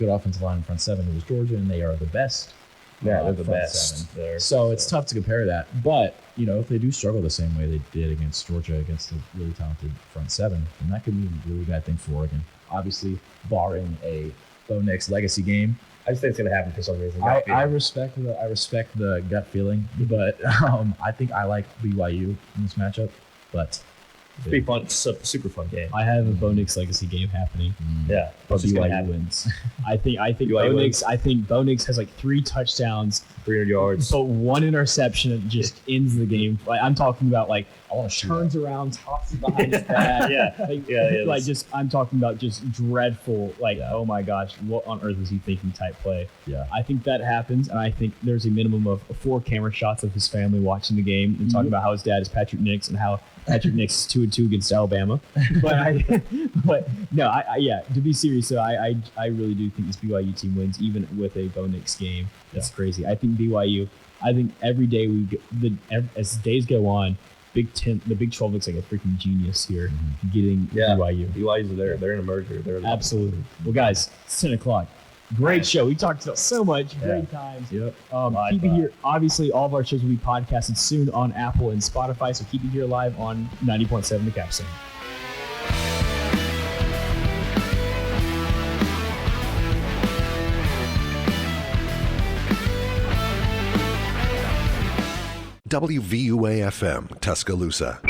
C: offensive line in front seven, it was Georgia, and they are the best.
D: Yeah, they're the
C: front
D: best.
C: seven. So it's tough to compare that. But, if they do struggle the same way they did against Georgia, against a really talented front seven, then that could be a really bad thing for Oregon. Obviously, barring a Bo Nix legacy game.
D: I just think it's going to happen for some reason.
C: I respect the gut feeling, but I think I like BYU in this matchup. But
D: it'll be fun. It's a super fun game.
B: I have a Bo Nix legacy game happening.
D: Yeah,
B: but BYU wins. I think Bo Nix has like 3 touchdowns,
D: 300 yards,
B: but 1 interception that just ends the game. Like I'm talking about, like
C: I want to
B: turns around, tosses it behind his back. I'm talking about just dreadful. Oh my gosh, what on earth is he thinking? Type play.
C: Yeah,
B: I think that happens, and I think there's a minimum of 4 camera shots of his family watching the game and talking about how his dad is Patrick Nix and how Patrick Nix is 2-2 against Alabama. But to be serious, so I really do think this BYU team wins, even with a Bo Nix game. That's crazy. I think BYU. I think every day as days go on, the Big 12 looks like a freaking genius here, getting BYU.
D: BYU's they're in a merger.
B: Absolutely. Well, guys, it's 10 o'clock. Great show. We talked about so much. Great times.
C: Yep.
B: Keep it here. Obviously, all of our shows will be podcasted soon on Apple and Spotify, so keep it here live on 90.7 The Capstone.
A: WVUA FM, Tuscaloosa.